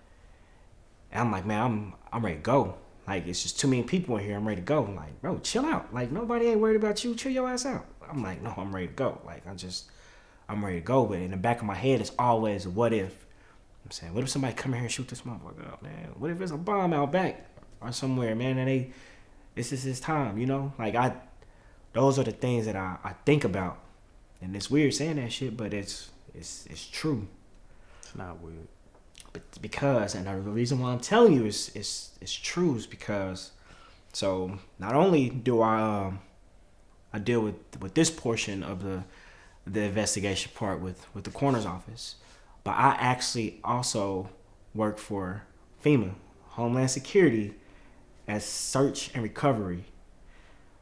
and I'm like, man, I'm ready to go. Like, it's just too many people in here. I'm ready to go. I'm like, bro, chill out. Like, nobody ain't worried about you. Chill your ass out. I'm like, no, I'm ready to go. Like, I'm ready to go. But in the back of my head, it's always what if. I'm saying, what if somebody come here and shoot this motherfucker up, man? What if there's a bomb out back or somewhere, man? And this is his time, you know? Like, those are the things that I think about. And it's weird saying that shit, but it's true. It's not weird. But because, and the reason why I'm telling you is true is because, so not only do I deal with this portion of the investigation part with the coroner's office. But I actually also work for FEMA, Homeland Security, as search and recovery.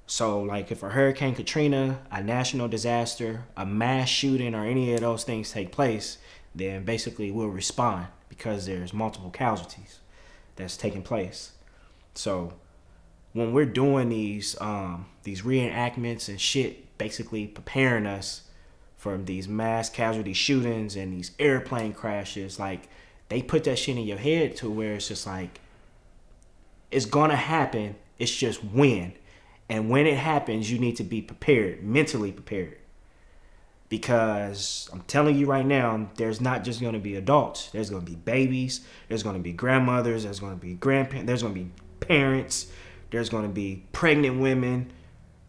So, like, if a Hurricane Katrina, a national disaster, a mass shooting, or any of those things take place, then basically we'll respond because there's multiple casualties that's taking place. So, when we're doing these reenactments and shit, basically preparing us for these mass casualty shootings and these airplane crashes, like, they put that shit in your head to where it's just like, it's gonna happen. It's just when. And when it happens, you need to be prepared, mentally prepared. Because I'm telling you right now, there's not just going to be adults. There's going to be babies. There's going to be grandmothers. There's going to be grandparents. There's going to be parents. There's going to be pregnant women.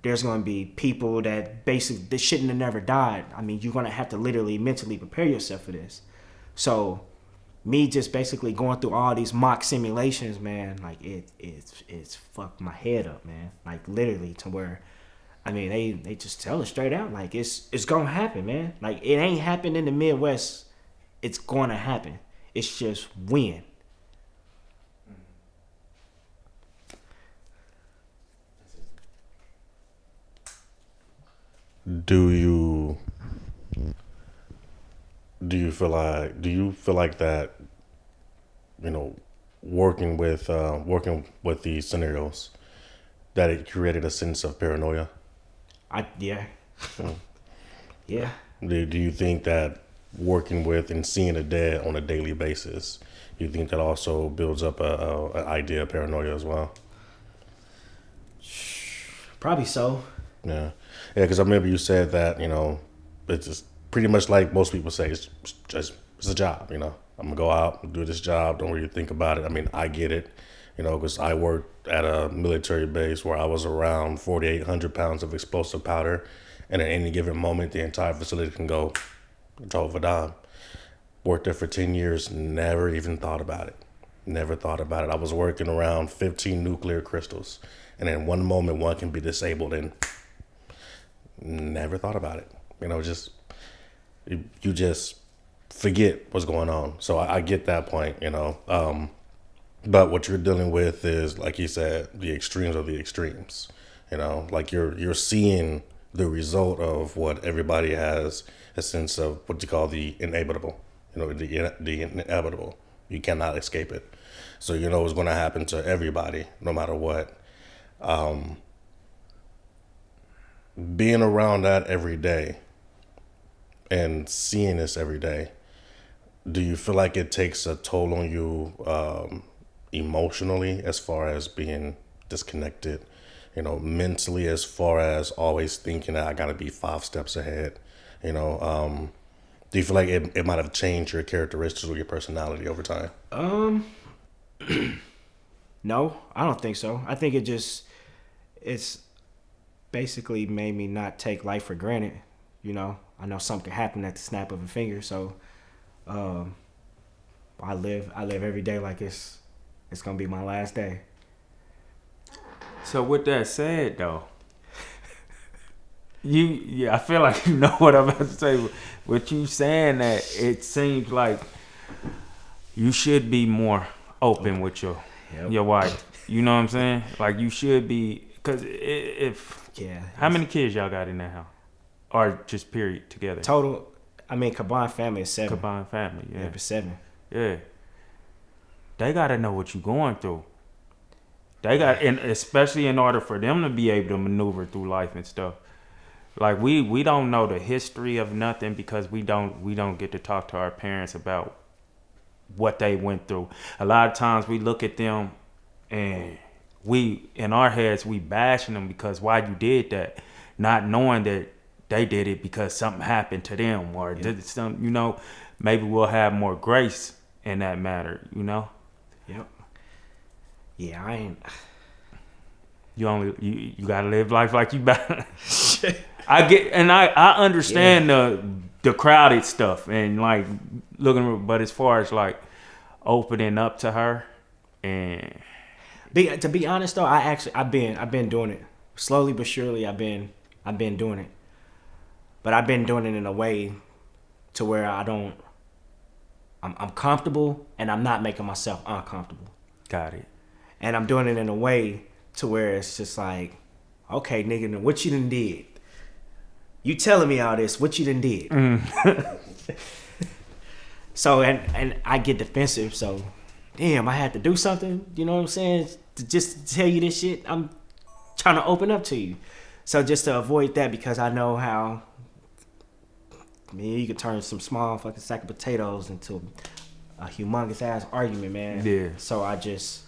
There's going to be people that basically they shouldn't have never died. I mean, you're going to have to literally mentally prepare yourself for this. So me just basically going through all these mock simulations, man, like it's fucked my head up, man. Like literally to where, I mean, they just tell it straight out, like it's gonna happen, man. Like it ain't happened in the Midwest, it's gonna happen. It's just when. Do you feel like that, you know, working with these scenarios, that it created a sense of paranoia? Yeah. Yeah. Do you think that working with and seeing the dead on a daily basis, you think that also builds up a idea of paranoia as well? Probably so. Yeah, because I remember you said that, you know, it's just pretty much like most people say, it's a job, you know. I'm gonna go out and do this job, don't really think about it. I mean, I get it, you know, because I worked at a military base where I was around 4,800 pounds of explosive powder, and at any given moment, the entire facility can go drop of a dime. Worked there for 10 years, never even thought about it. Never thought about it. I was working around 15 nuclear crystals, and in one moment, one can be disabled, and never thought about it. You know, just you just forget what's going on. So I get that point, you know. But what you're dealing with is, like you said, the extremes of the extremes. You know, like you're seeing the result of what everybody has a sense of, what you call the inevitable. You know, the inevitable. You cannot escape it. So you know it's going to happen to everybody, no matter what. Being around that every day and seeing this every day, do you feel like it takes a toll on you emotionally, as far as being disconnected, you know, mentally, as far as always thinking that I got to be 5 steps ahead, you know? Do you feel like it might have changed your characteristics or your personality over time? No, I don't think so. I think it's basically made me not take life for granted. You know, I know something can happen at the snap of a finger, so I live every day like it's gonna be my last day. So with that said, though, I feel like you know what I'm about to say. With you saying that, it seems like you should be more open with your wife. You know what I'm saying? Like you should be, because how many kids y'all got in that house, or just period together? Total, I mean, combined family is 7. Combined family, yeah. Yeah, 7. Yeah. They gotta know what you're going through. And especially in order for them to be able to maneuver through life and stuff. Like we don't know the history of nothing, because we don't get to talk to our parents about what they went through. A lot of times we look at them and we, in our heads, we bashing them because why you did that, not knowing that they did it because something happened to them, or did some, you know, maybe we'll have more grace in that matter, you know? Yep. Yeah, I ain't. You gotta live life like you better. I get, and I understand the crowded stuff and like looking, but as far as like opening up to her, and to be honest though, I've been doing it slowly but surely. I've been doing it. but I've been doing it in a way to where I'm comfortable and I'm not making myself uncomfortable. Got it. And I'm doing it in a way to where it's just like, okay, nigga, what you done did? You telling me all this, what you done did? So, and I get defensive, so, damn, I had to do something, you know what I'm saying? To just tell you this shit, I'm trying to open up to you. So just to avoid that, because I know how, you could turn some small fucking sack of potatoes into a humongous ass argument, man. Yeah. So I just,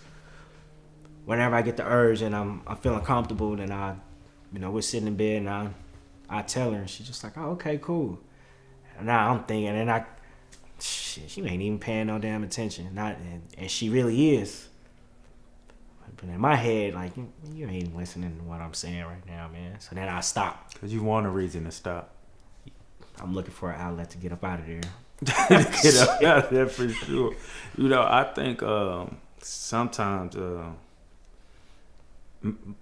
whenever I get the urge and I'm feeling comfortable, then we're sitting in bed and I tell her, and she's just like, oh, okay, cool. And now I'm thinking, and she ain't even paying no damn attention. And she really is. But in my head, like, you ain't listening to what I'm saying right now, man. So then I stop. Because you want a reason to stop. I'm looking for an outlet to get up out of there. Get up out of there for sure. I think sometimes,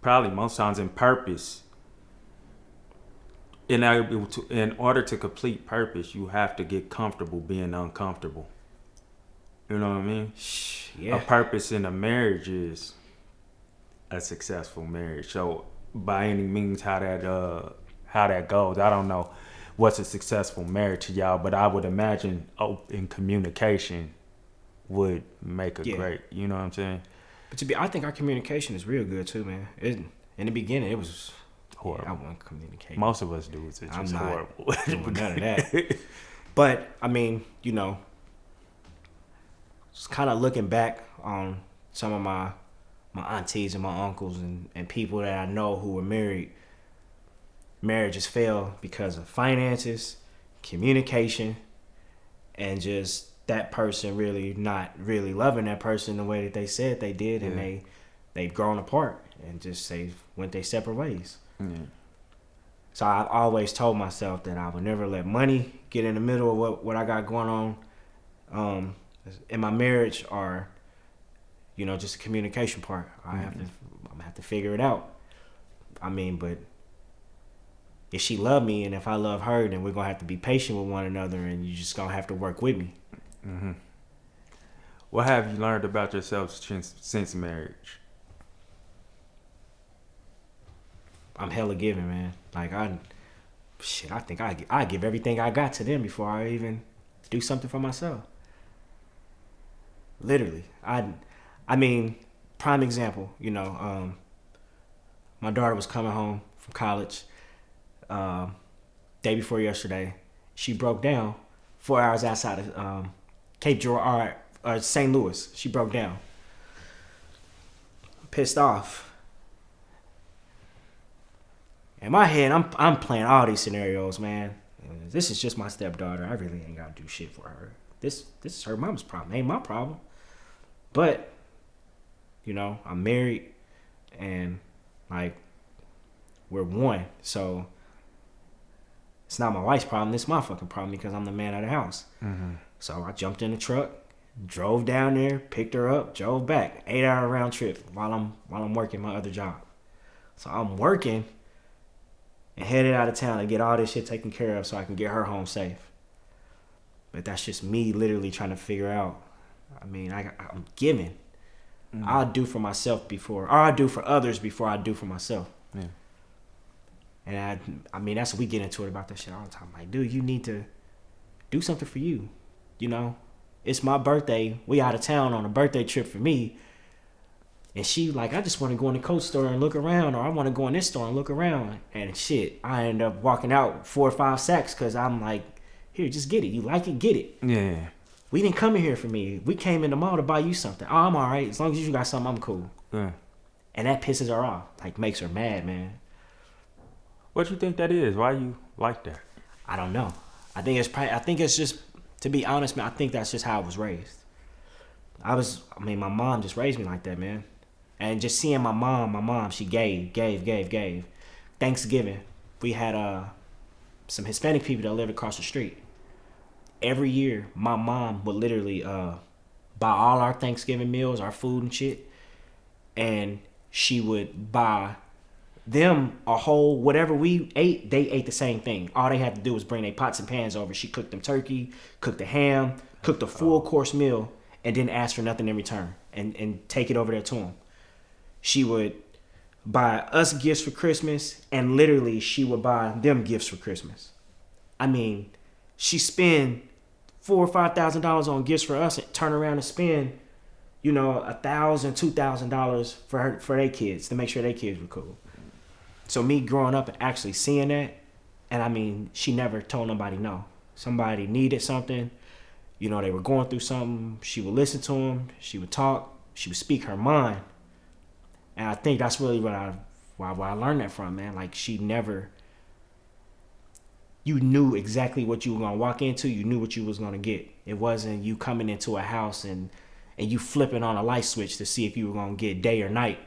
probably most times in purpose, in order to complete purpose, you have to get comfortable being uncomfortable. You know what I mean? Yeah. A purpose in a marriage is a successful marriage. So by any means, how that goes, I don't know what's a successful marriage to y'all, but I would imagine open communication would make a great. You know what I'm saying? But I think our communication is real good too, man. In the beginning, it was horrible. I wasn't communicating. Most of us do. It's just horrible. None of that. But I mean, just kind of looking back on some of my aunties and my uncles and people that I know who were married. Marriages fail because of finances, communication, and just that person really not really loving that person the way that they said they did, and they've grown apart and just went their separate ways. Mm. So I've always told myself that I would never let money get in the middle of what I got going on in my marriage, or just the communication part. I'm gonna have to figure it out. I mean, but if she love me and if I love her, then we're gonna have to be patient with one another, and you just gonna have to work with me. Mm-hmm. What have you learned about yourself since marriage? I'm hella giving, man. Like I think I give everything I got to them before I even do something for myself. Literally, I mean, prime example. My daughter was coming home from college. Day before yesterday, she broke down 4 hours outside of Cape Girardeau or St. Louis. She broke down, pissed off. In my head, I'm playing all these scenarios, man. This is just my stepdaughter. I really ain't gotta do shit for her. This is her mom's problem. Ain't my problem. But I'm married, and like we're one, so it's not my wife's problem. It's my fucking problem because I'm the man of the house. Mm-hmm. So I jumped in the truck, drove down there, picked her up, drove back. 8-hour round trip while I'm working my other job. So I'm working and headed out of town to get all this shit taken care of so I can get her home safe. But that's just me literally trying to figure out. I mean, I'm giving. Mm-hmm. I'll do for myself or I'll do for others before I do for myself. Yeah. And I mean, that's what we get into it about that shit all the time. Like, dude, you need to do something for you. It's my birthday. We out of town on a birthday trip for me. And she like, I just want to go in the coat store and look around, or I want to go in this store and look around. And shit, I end up walking out 4 or 5 sacks because I'm like, here, just get it. You like it, get it. Yeah. We didn't come in here for me. We came in the mall to buy you something. Oh, I'm all right. As long as you got something, I'm cool. Yeah. And that pisses her off. Like, makes her mad, man. What you think that is? Why you like that? I don't know. I think it's just, to be honest, man, I think that's just how I was raised. My mom just raised me like that, man. And just seeing my mom, she gave. Thanksgiving, we had some Hispanic people that lived across the street. Every year, my mom would literally buy all our Thanksgiving meals, our food and shit. And she would buy them a whole whatever we ate, they ate the same thing. All they had to do was bring their pots and pans over. She cooked them turkey, cooked the ham, cooked a full course meal, and didn't ask for nothing in return, and take it over there to them. She would buy us gifts for Christmas, and literally she would buy them gifts for Christmas. I mean, she spend $4,000 or $5,000 on gifts for us, and turn around and spend, $1,000, $2,000 for their kids to make sure their kids were cool. So me growing up and actually seeing that, and I mean, she never told nobody no. Somebody needed something, they were going through something. She would listen to them. She would talk. She would speak her mind. And I think that's really where I learned that from, man. Like, she never, you knew exactly what you were going to walk into. You knew what you was going to get. It wasn't you coming into a house and you flipping on a light switch to see if you were going to get day or night.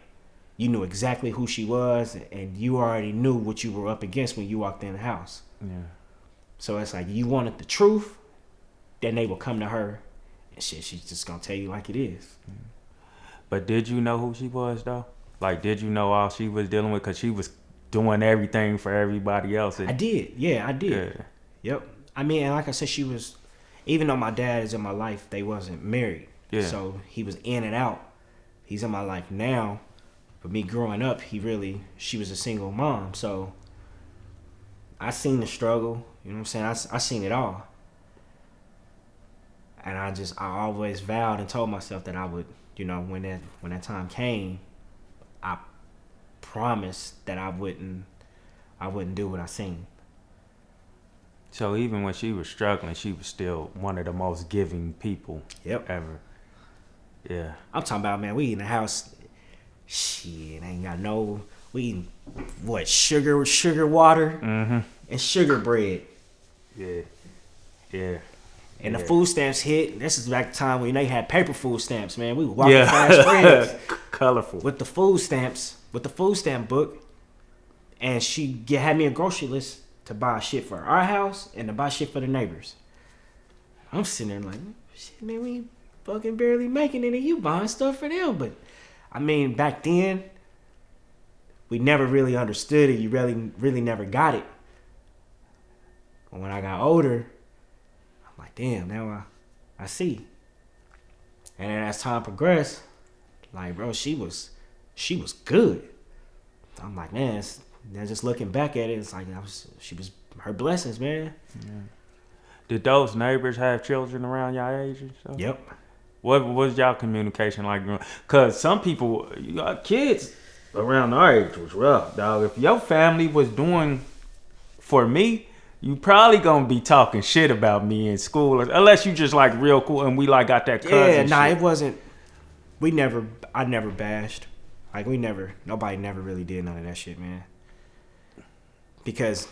You knew exactly who she was, and you already knew what you were up against when you walked in the house. Yeah. So it's like, you wanted the truth, then they will come to her, and shit, she's just going to tell you like it is. But did you know who she was, though? Like, did you know all she was dealing with? Because she was doing everything for everybody else. I did. Yeah, I did. Yeah. Yep. I mean, and like I said, she was, even though my dad is in my life, they wasn't married. Yeah. So he was in and out. He's in my life now. But me growing up, she was a single mom. So I seen the struggle. You know what I'm saying? I seen it all. And I always vowed and told myself that I would, when that time came, I promised that I wouldn't do what I seen. So even when she was struggling, she was still one of the most giving people ever. Yeah. I'm talking about, man, we in the house, shit, ain't got no, we eating, what, sugar water, and sugar bread. Yeah. Yeah. And the food stamps hit. This is back the time when they had paper food stamps, man. We would walk past friends. Colorful. With the food stamp book. And she had me a grocery list to buy shit for our house and to buy shit for the neighbors. I'm sitting there like, shit, man, we fucking barely making it and you buying stuff for them. But, I mean, back then, we never really understood it. You really never got it. But when I got older, I'm like, damn, now I see. And then as time progressed, like, bro, she was good. I'm like, man, just looking back at it, it's like she was her blessings, man. Yeah. Did those neighbors have children around y'all age and stuff? Yep. What was y'all communication like? Because some people, you got kids around our age was rough, dog. If your family was doing for me, you probably gonna be talking shit about me in school, unless you just like real cool and we like got that cousin. Yeah, nah, shit. it wasn't. I never bashed. Like nobody never really did none of that shit, man. Because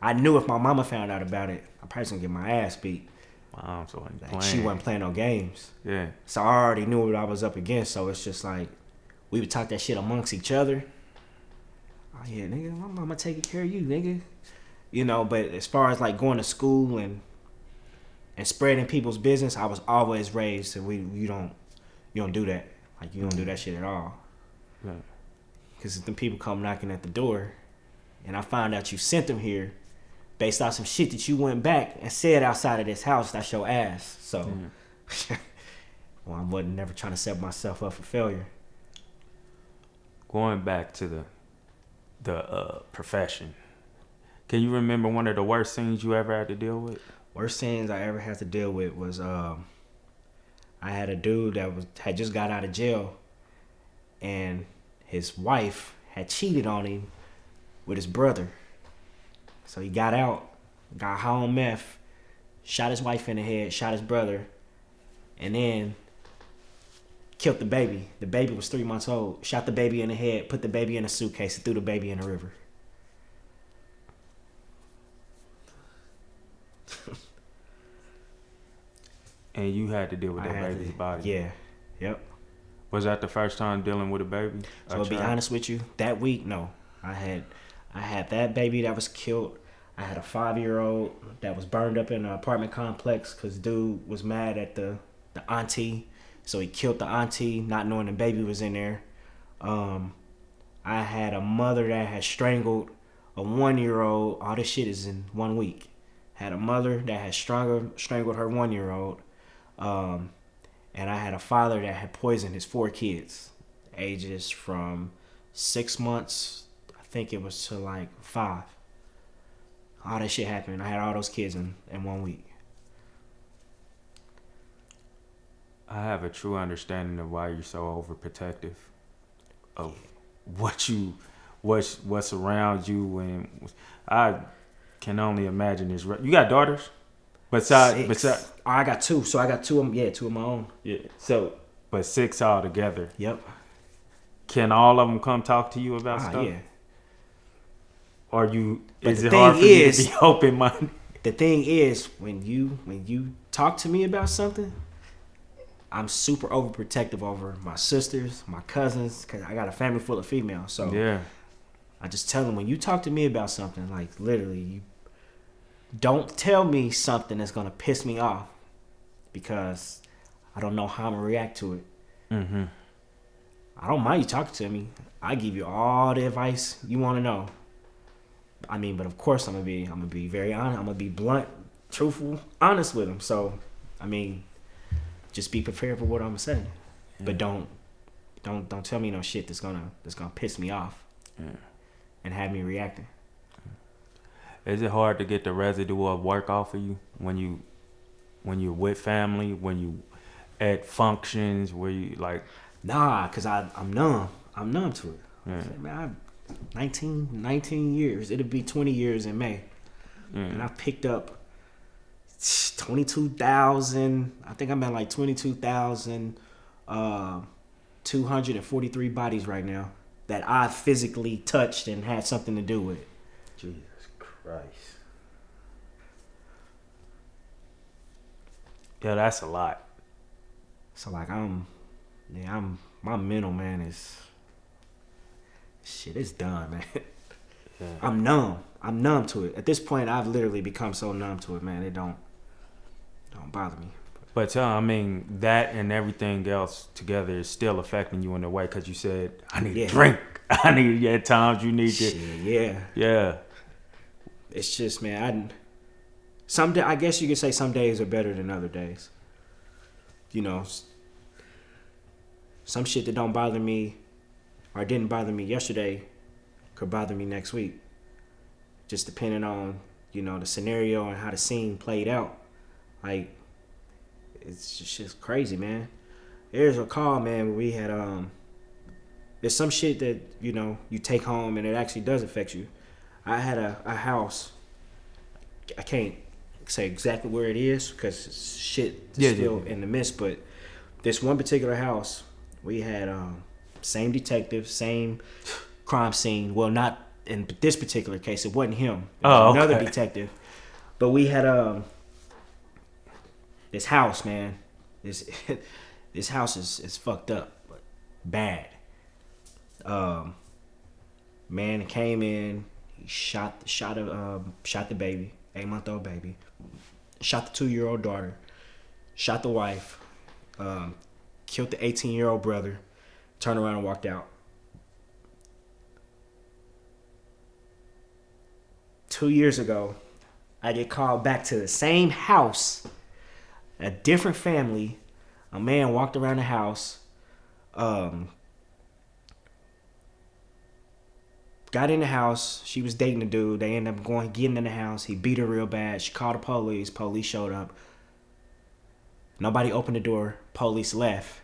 I knew if my mama found out about it, I probably was gonna get my ass beat. Wow, so like, she wasn't playing no games. Yeah. So I already knew what I was up against. So it's just like we would talk that shit amongst each other. Oh yeah, nigga, my mama taking care of you, nigga. But as far as like going to school and spreading people's business, I was always raised that you don't do that. Like, you don't do that shit at all. Right. Because if the people come knocking at the door, and I find out you sent them here based on some shit that you went back and said outside of this house, that's your ass. So, well, I wasn't never trying to set myself up for failure. Going back to the profession, can you remember one of the worst things you ever had to deal with? Worst things I ever had to deal with was I had a dude that had just got out of jail, and his wife had cheated on him with his brother. So he got out, got high on meth, shot his wife in the head, shot his brother, and then killed the baby. The baby was 3 months old. Shot the baby in the head, put the baby in a suitcase, and threw the baby in the river. And you had to deal with that baby's body. Yeah. Yep. Was that the first time dealing with a baby? So to be honest with you, that week, no. I had that baby that was killed. I had a 5-year-old that was burned up in an apartment complex because dude was mad at the auntie. So he killed the auntie, not knowing the baby was in there. I I had a mother that had strangled a 1-year-old. All this shit is in 1 week. Had a mother that had strangled her 1-year-old. And I had a father that had poisoned his 4 kids. Ages from 6 months, I think it was, to like 5. All that shit happened. I had all those kids in 1 week. I have a true understanding of why you're so overprotective of what's around you, and I can only imagine this. You got daughters? Besides, I got 2. So I got 2 of them. Yeah, 2 of my own. Yeah. So, but 6 altogether. Yep. Can all of them come talk to you about stuff? Yeah. Or you? But is it hard for you to be open minded? The thing is, when you talk to me about something, I'm super overprotective over my sisters, my cousins, because I got a family full of females. So yeah, I just tell them, when you talk to me about something, like literally, you don't tell me something that's gonna piss me off, because I don't know how I'm gonna react to it. Mm-hmm. I don't mind you talking to me. I give you all the advice you want to know. I mean, but of course I'm gonna be very honest. I'm gonna be blunt, truthful, honest with them. So, I mean, just be prepared for what I'm gonna say. Yeah. But don't tell me no shit that's gonna piss me off. Yeah. And have me reacting. Is it hard to get the residue of work off of you when you're with family, when you at functions where you like? Nah, cause I'm numb. I'm numb to it. Yeah. Man, 19 years. It'll be 20 years in May. And I picked up 22,000. I think I'm at like 22,243 bodies right now that I physically touched and had something to do with. Jesus Christ. Yeah, that's a lot. So like my mental, man, is shit. It's done, man. Yeah. I'm numb to it. At this point, I've literally become so numb to it, man. It don't bother me. But I mean, that and everything else together is still affecting you in a way, because you said, I need a drink. I need, at times you need to. Yeah. It's just, man, I guess you could say some days are better than other days. You know, some shit that don't bother me or didn't bother me yesterday could bother me next week. Just depending on, you know, the scenario and how the scene played out. Like, it's just crazy, man. There's a call, man, where we had, there's some shit that, you know, you take home and it actually does affect you. I had a house. I can't say exactly where it is because shit is still in the midst, but this one particular house, we had same detective, same crime scene. Well, not in this particular case. It wasn't him. It was another detective. But we had this house, man. This house is fucked up, bad. Man came in. He shot the baby, 8-month-old baby. Shot the 2-year-old daughter. Shot the wife. Killed the 18-year-old brother. Turned around and walked out. 2 years ago, I get called back to the same house, a different family. A man walked around the house, got in the house. She was dating the dude. They ended up getting in the house. He beat her real bad. She called the police. Police showed up. Nobody opened the door. Police left,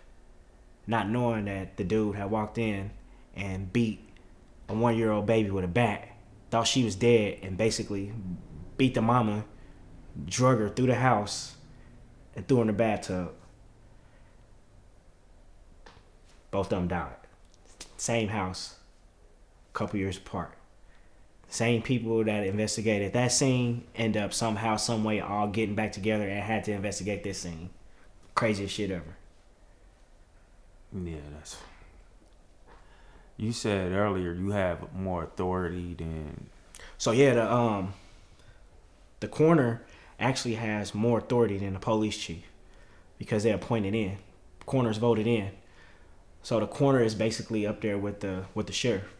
not knowing that the dude had walked in and beat a 1-year-old baby with a bat. Thought she was dead and basically beat the mama, drug her through the house, and threw her in the bathtub. Both of them died. Same house, a couple years apart. Same people that investigated that scene end up somehow, some way, all getting back together and had to investigate this scene. Craziest shit ever. Yeah, that's. You said earlier you have more authority than. So yeah, the coroner actually has more authority than the police chief because they're appointed in. Coroners voted in. So the coroner is basically up there with the sheriff.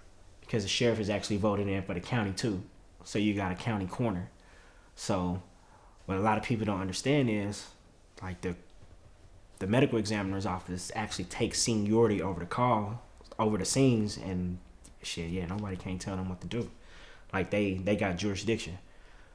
because the sheriff is actually voted in for the county too. So you got a county coroner. So what a lot of people don't understand is like the medical examiner's office actually takes seniority over the call, over the scenes, and shit, yeah, nobody can't tell them what to do. Like they got jurisdiction.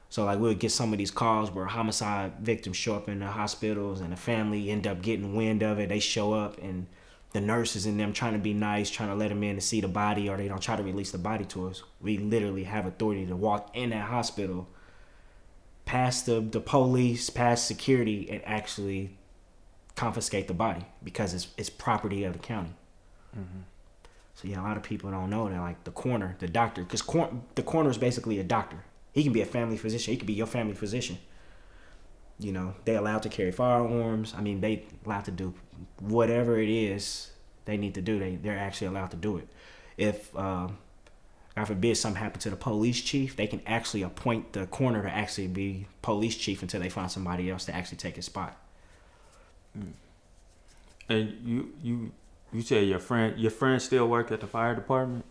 So like we'll get some of these calls where homicide victims show up in the hospitals and the family end up getting wind of it. They show up and the nurses and them trying to be nice, trying to let them in to see the body, or they don't try to release the body to us. We literally have authority to walk in that hospital, past the police, past security, and actually confiscate the body because it's property of the county. Mm-hmm. So yeah, a lot of people don't know that, like the coroner, the doctor, because the coroner is basically a doctor. He can be a family physician. He could be your family physician. You know, they allowed to carry firearms. I mean, they allowed to do whatever it is they need to do. They're actually allowed to do it. If, God forbid, something happened to the police chief, they can actually appoint the coroner to actually be police chief until they find somebody else to actually take his spot. And you said your friend still work at the fire department?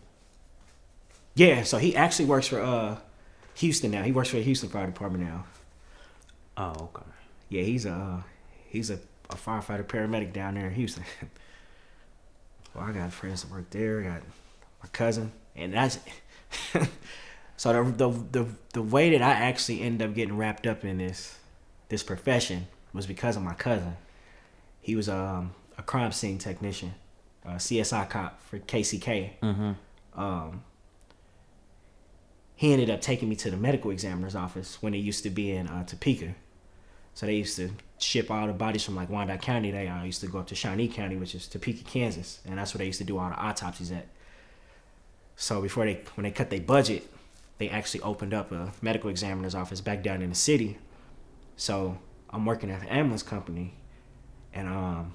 Yeah, so he actually works for Houston now. He works for the Houston Fire Department now. Oh, okay. Yeah, he's a firefighter paramedic down there in Houston. Well, I got friends that work there. I got my cousin, and that's so the way that I actually ended up getting wrapped up in this profession was because of my cousin. He was a crime scene technician, a CSI cop for KCK. Mm-hmm. He ended up taking me to the medical examiner's office when it used to be in Topeka. So they used to ship all the bodies from like Wyandotte County. They used to go up to Shawnee County, which is Topeka, Kansas, and that's where they used to do all the autopsies at. So when they cut their budget, they actually opened up a medical examiner's office back down in the city. So I'm working at an ambulance company, and I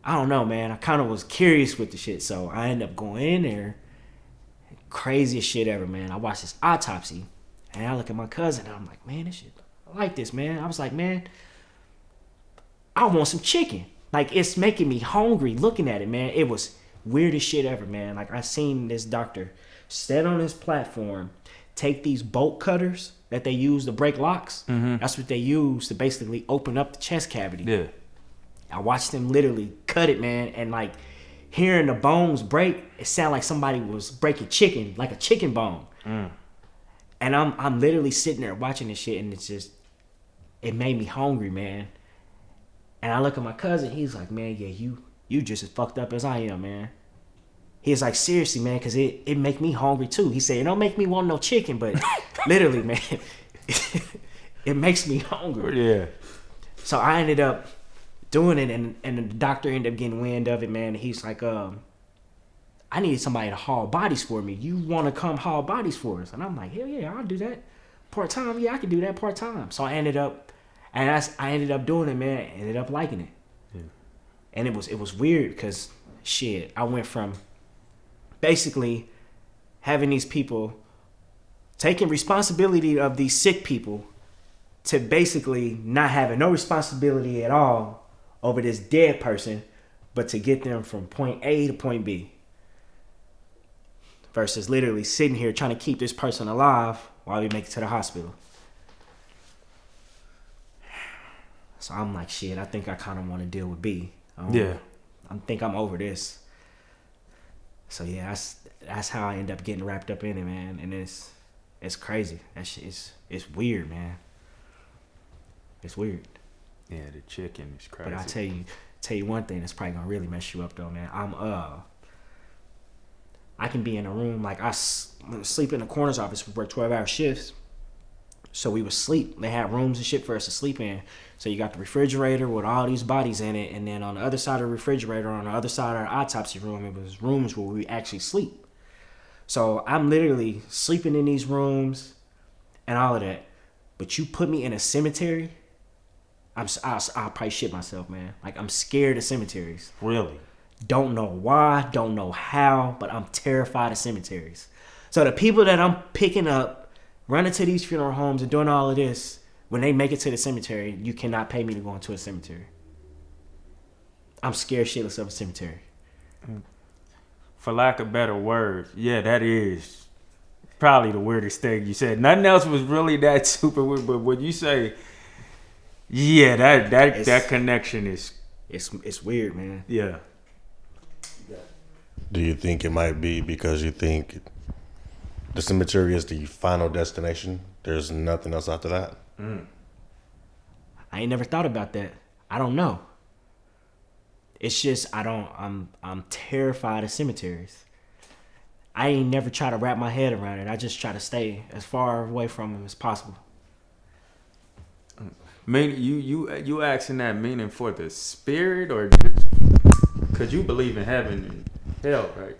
don't know, man. I kind of was curious with the shit, so I ended up going in there. Craziest shit ever, man. I watched this autopsy, and I look at my cousin, and I'm like, man, this shit, I like this, man. I was like, man, I want some chicken. Like, it's making me hungry looking at it, man. It was weirdest shit ever, man. Like, I seen this doctor stand on his platform, take these bolt cutters that they use to break locks. Mm-hmm. That's what they use to basically open up the chest cavity. Yeah. I watched him literally cut it, man, and like hearing the bones break, it sounded like somebody was breaking chicken, like a chicken bone. Mm. And I'm literally sitting there watching this shit, and it made me hungry, man. And I look at my cousin, he's like, man, yeah, you just as fucked up as I am, man. He's like, seriously, man, because it make me hungry too. He said, it don't make me want no chicken, but literally, man, it makes me hungry. Yeah. So I ended up doing it, and the doctor ended up getting wind of it, man. And he's like, I needed somebody to haul bodies for me. You want to come haul bodies for us? And I'm like, hell yeah, I'll do that. Part-time, yeah, I can do that part-time. So I ended up doing it, man. I ended up liking it. Yeah. And it was weird because, shit, I went from basically having these people taking responsibility of these sick people to basically not having no responsibility at all over this dead person, but to get them from point A to point B. Versus literally sitting here trying to keep this person alive while we make it to the hospital. So I'm like, shit, I think I kind of want to deal with B. I think I'm over this. So yeah, that's how I end up getting wrapped up in it, man. And it's crazy. That shit it's weird, man. It's weird. Yeah, the chicken is crazy. But I tell you one thing that's probably gonna really mess you up though, man. I can be in a room, like I sleep in the coroner's office. We work 12-hour shifts, so we would sleep. They had rooms and shit for us to sleep in. So you got the refrigerator with all these bodies in it, and then on the other side of the refrigerator, on the other side of our autopsy room, it was rooms where we actually sleep. So I'm literally sleeping in these rooms and all of that. But you put me in a cemetery, I'll probably shit myself, man. Like, I'm scared of cemeteries. Really? Don't know why, don't know how, but I'm terrified of cemeteries. So the people that I'm picking up, running to these funeral homes and doing all of this, when they make it to the cemetery, you cannot pay me to go into a cemetery. I'm scared shitless of a cemetery. for lack of better words, yeah, that is probably the weirdest thing you said. Nothing else was really that super weird, but when you say, yeah, that connection is, it's weird, man. yeah. Do you think it might be because you think the cemetery is the final destination? There's nothing else after that? I ain't never thought about that. I don't know. It's just I'm terrified of cemeteries. I ain't never try to wrap my head around it. I just try to stay as far away from them as possible. You asking that meaning for the spirit or just because you believe in heaven and hell, right?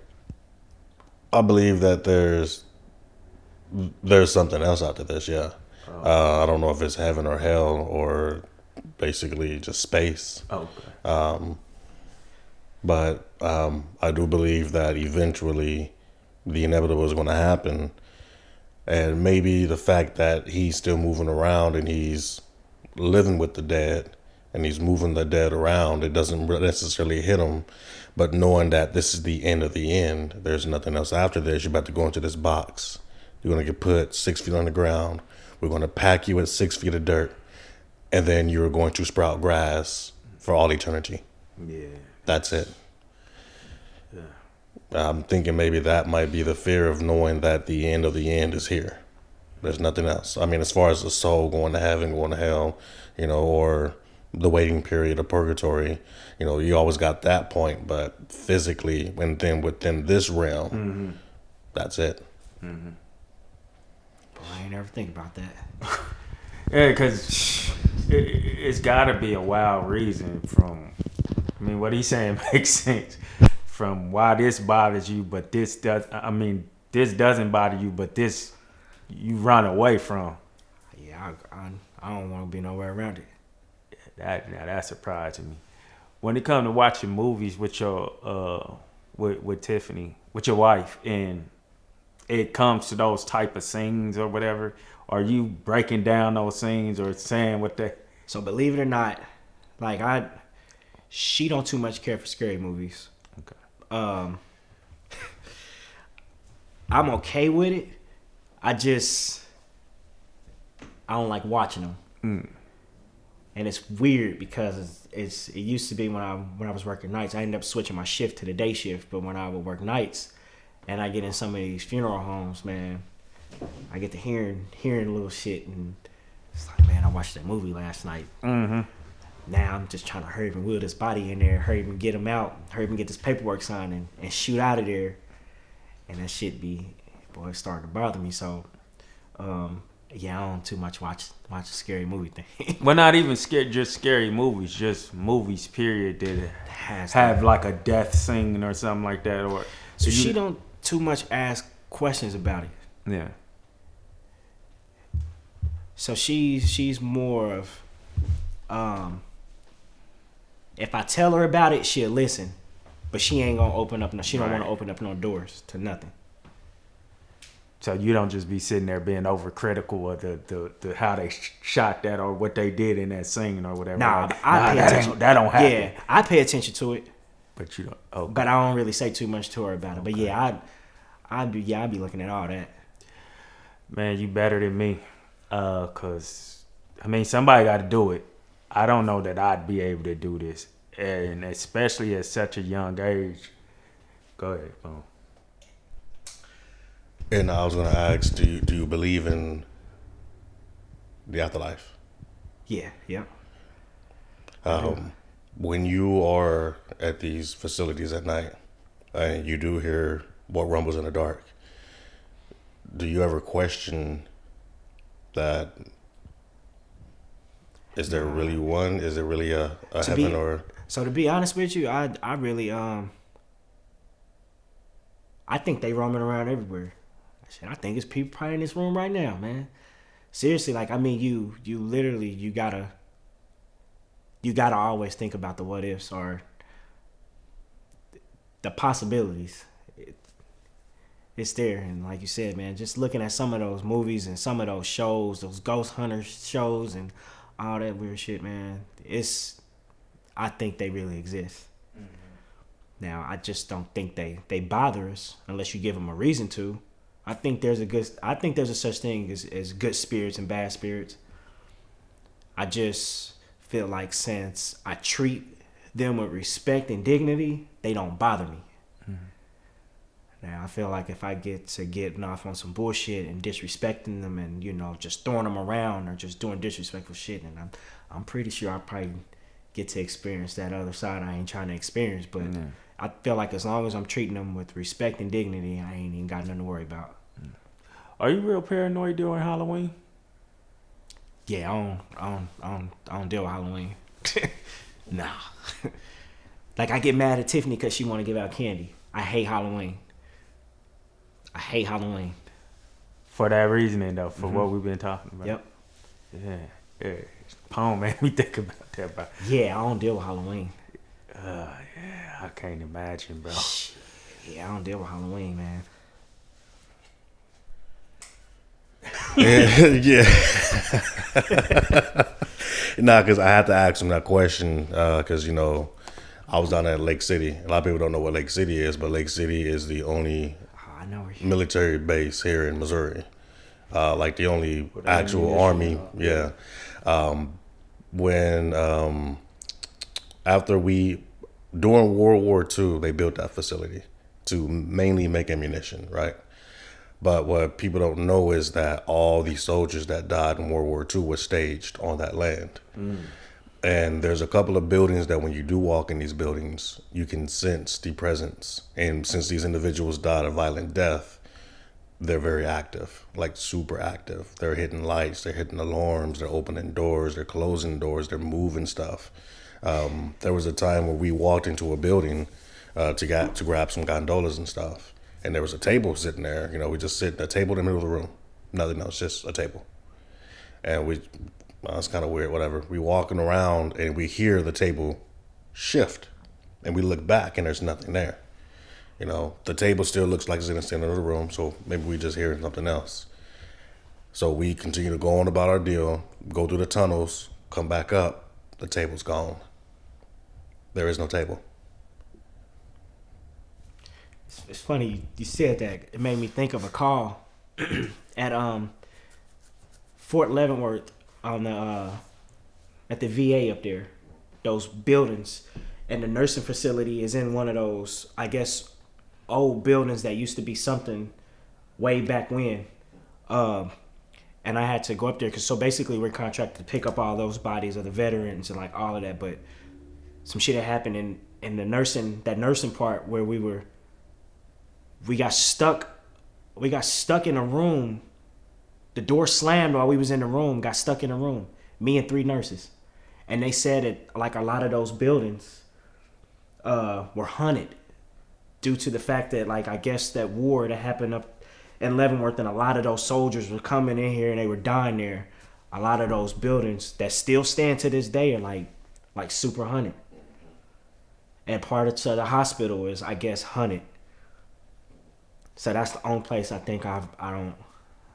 I believe that there's something else after this, yeah. I don't know if it's heaven or hell or basically just space. Okay. But I do believe that eventually the inevitable is going to happen. And maybe the fact that he's still moving around and he's living with the dead and he's moving the dead around, it doesn't necessarily hit him. But knowing that this is the end of the end, there's nothing else after this, you're about to go into this box. You're going to get put 6 feet on the ground. We're going to pack you at 6 feet of dirt. And then you're going to sprout grass for all eternity. Yeah. That's it. Yeah. I'm thinking maybe that might be the fear of knowing that the end of the end is here. There's nothing else. I mean, as far as the soul going to heaven, going to hell, or the waiting period of purgatory, you always got that point. But physically, within this realm, that's it. Boy, I ain't never think about that. Yeah, because it's got to be a wild reason what he's saying makes sense from why this bothers you, but this doesn't bother you, but this you run away from. Yeah, I don't want to be nowhere around it. That surprised me. When it comes to watching movies with your with Tiffany, with your wife, and it comes to those type of scenes or whatever, are you breaking down those scenes or saying what they? So believe it or not, she don't too much care for scary movies. Okay. I'm okay with it. I don't like watching them. And it's weird because it used to be when I was working nights, I ended up switching my shift to the day shift. But when I would work nights, and I get in some of these funeral homes, man, I get to hearing little shit, and it's like, man, I watched that movie last night. Mm-hmm. Now I'm just trying to hurry up and wheel this body in there, hurry up and get him out, hurry up and get this paperwork signed and shoot out of there. And that shit it's starting to bother me. So, yeah, I don't too much watch a scary movie thing. Well, not even just scary movies, just movies, period, that have like a death scene or something like that. Or so she don't too much ask questions about it. Yeah. So she's more of, if I tell her about it, she'll listen, but she ain't gonna open up. She don't want to open up no doors to nothing. So you don't just be sitting there being overcritical of the how they shot that or what they did in that scene or whatever. I pay attention. That don't happen. Yeah, I pay attention to it. But you don't. Oh. But I don't really say too much to her about it. Okay. But yeah, I'd be looking at all that. Man, you better than me. 'Cause somebody got to do it. I don't know that I'd be able to do this, and especially at such a young age. Go ahead, Boom. And I was going to ask, do you believe in the afterlife? Yeah. When you are at these facilities at night and you do hear what rumbles in the dark, do you ever question that? Is there really one? Is it really a heaven or? So to be honest with you, I really I think they roaming around everywhere. I think it's people probably in this room right now, man. Seriously, you literally you gotta always think about the what ifs or the possibilities. It's there, and like you said, man, just looking at some of those movies and some of those shows, those ghost hunter shows and all that weird shit, man. I think they really exist. Now, I just don't think they bother us unless you give them a reason to. I think there's a such thing as good spirits and bad spirits. I just feel like since I treat them with respect and dignity, they don't bother me. Now, I feel like if I get to getting off on some bullshit and disrespecting them and, just throwing them around or just doing disrespectful shit, and I'm pretty sure I'll probably get to experience that other side I ain't trying to experience. But I feel like as long as I'm treating them with respect and dignity, I ain't even got nothing to worry about. Are you real paranoid during Halloween? Yeah, I don't deal with Halloween. Nah. Like, I get mad at Tiffany because she want to give out candy. I hate Halloween. For that reasoning, though, for what we've been talking about. Yep. Yeah. Poem made me think about that. Bro. Yeah, I don't deal with Halloween. Yeah, I can't imagine, bro. Yeah, I don't deal with Halloween, man. Yeah. Nah, because I had to ask him that question because, I was down at Lake City. A lot of people don't know what Lake City is, but Lake City is the only military base here in Missouri. Like the only actual army. Yeah. During World War II, they built that facility to mainly make ammunition, right? But what people don't know is that all these soldiers that died in World War II were staged on that land. And there's a couple of buildings that when you do walk in these buildings, you can sense the presence. And since these individuals died a violent death, they're very active, like super active. They're hitting lights, they're hitting alarms, they're opening doors, they're closing doors, they're moving stuff. There was a time where we walked into a building to grab some gondolas and stuff. And there was a table sitting there. We just sit at a table in the middle of the room. Nothing else, just a table. And it's kind of weird, whatever. We walking around and we hear the table shift. And we look back and there's nothing there. The table still looks like it's in the center of the room. So maybe we just hearing something else. So we continue to go on about our deal, go through the tunnels, come back up. The table's gone. There is no table. It's funny you said that. It made me think of a call at Fort Leavenworth on the at the VA up there. Those buildings, and the nursing facility is in one of those, I guess, old buildings that used to be something way back when. And I had to go up there because basically we're contracted to pick up all those bodies of the veterans and like all of that. But some shit had happened in the nursing part where we got stuck in a room. The door slammed while we was in the room, got stuck in a room. Me and 3 nurses. And they said that like a lot of those buildings were haunted due to the fact that like I guess that war that happened up in Leavenworth and a lot of those soldiers were coming in here and they were dying there. A lot of those buildings that still stand to this day are like super haunted. And part of the hospital is I guess haunted. So that's the only place I think I've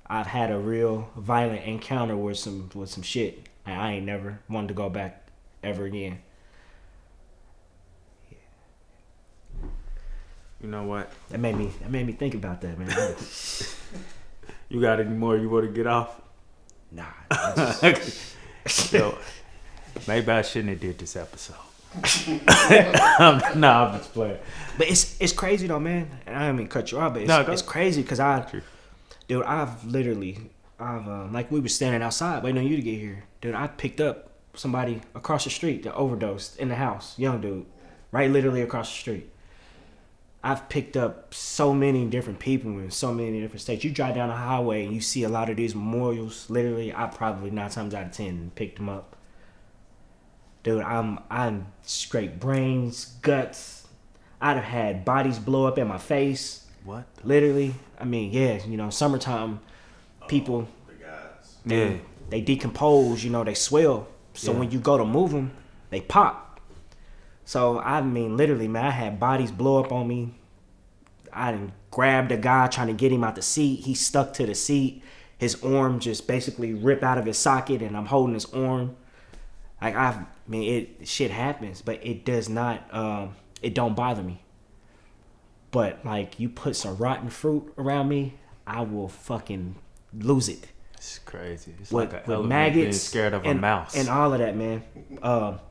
had a real violent encounter with some shit. And I ain't never wanted to go back ever again. You know what? That made me think about that, man. You got any more you want to get off? Nah. Yo, maybe I shouldn't have did this episode. I'm just playing. But it's crazy though, man. And I don't mean cut you off, but it's crazy because I've like we were standing outside waiting on you to get here. Dude, I picked up somebody across the street that overdosed in the house. Young dude. Right literally across the street. I've picked up so many different people in so many different states. You drive down the highway and you see a lot of these memorials. Literally, I probably 9 times out of 10 picked them up. Dude, I'm scraped brains, guts. I'd have had bodies blow up in my face. What? Literally. I mean, yeah, summertime people, they decompose, they swell. So when you go to move them, they pop. So, I mean, literally, man, I had bodies blow up on me. I done grabbed a guy trying to get him out the seat. He stuck to the seat. His arm just basically ripped out of his socket, and I'm holding his arm. Like, shit happens, but it does not, it don't bother me. But like you put some rotten fruit around me, I will fucking lose it. It's crazy. It's with, like with an maggots, being scared of a mouse and all of that, man.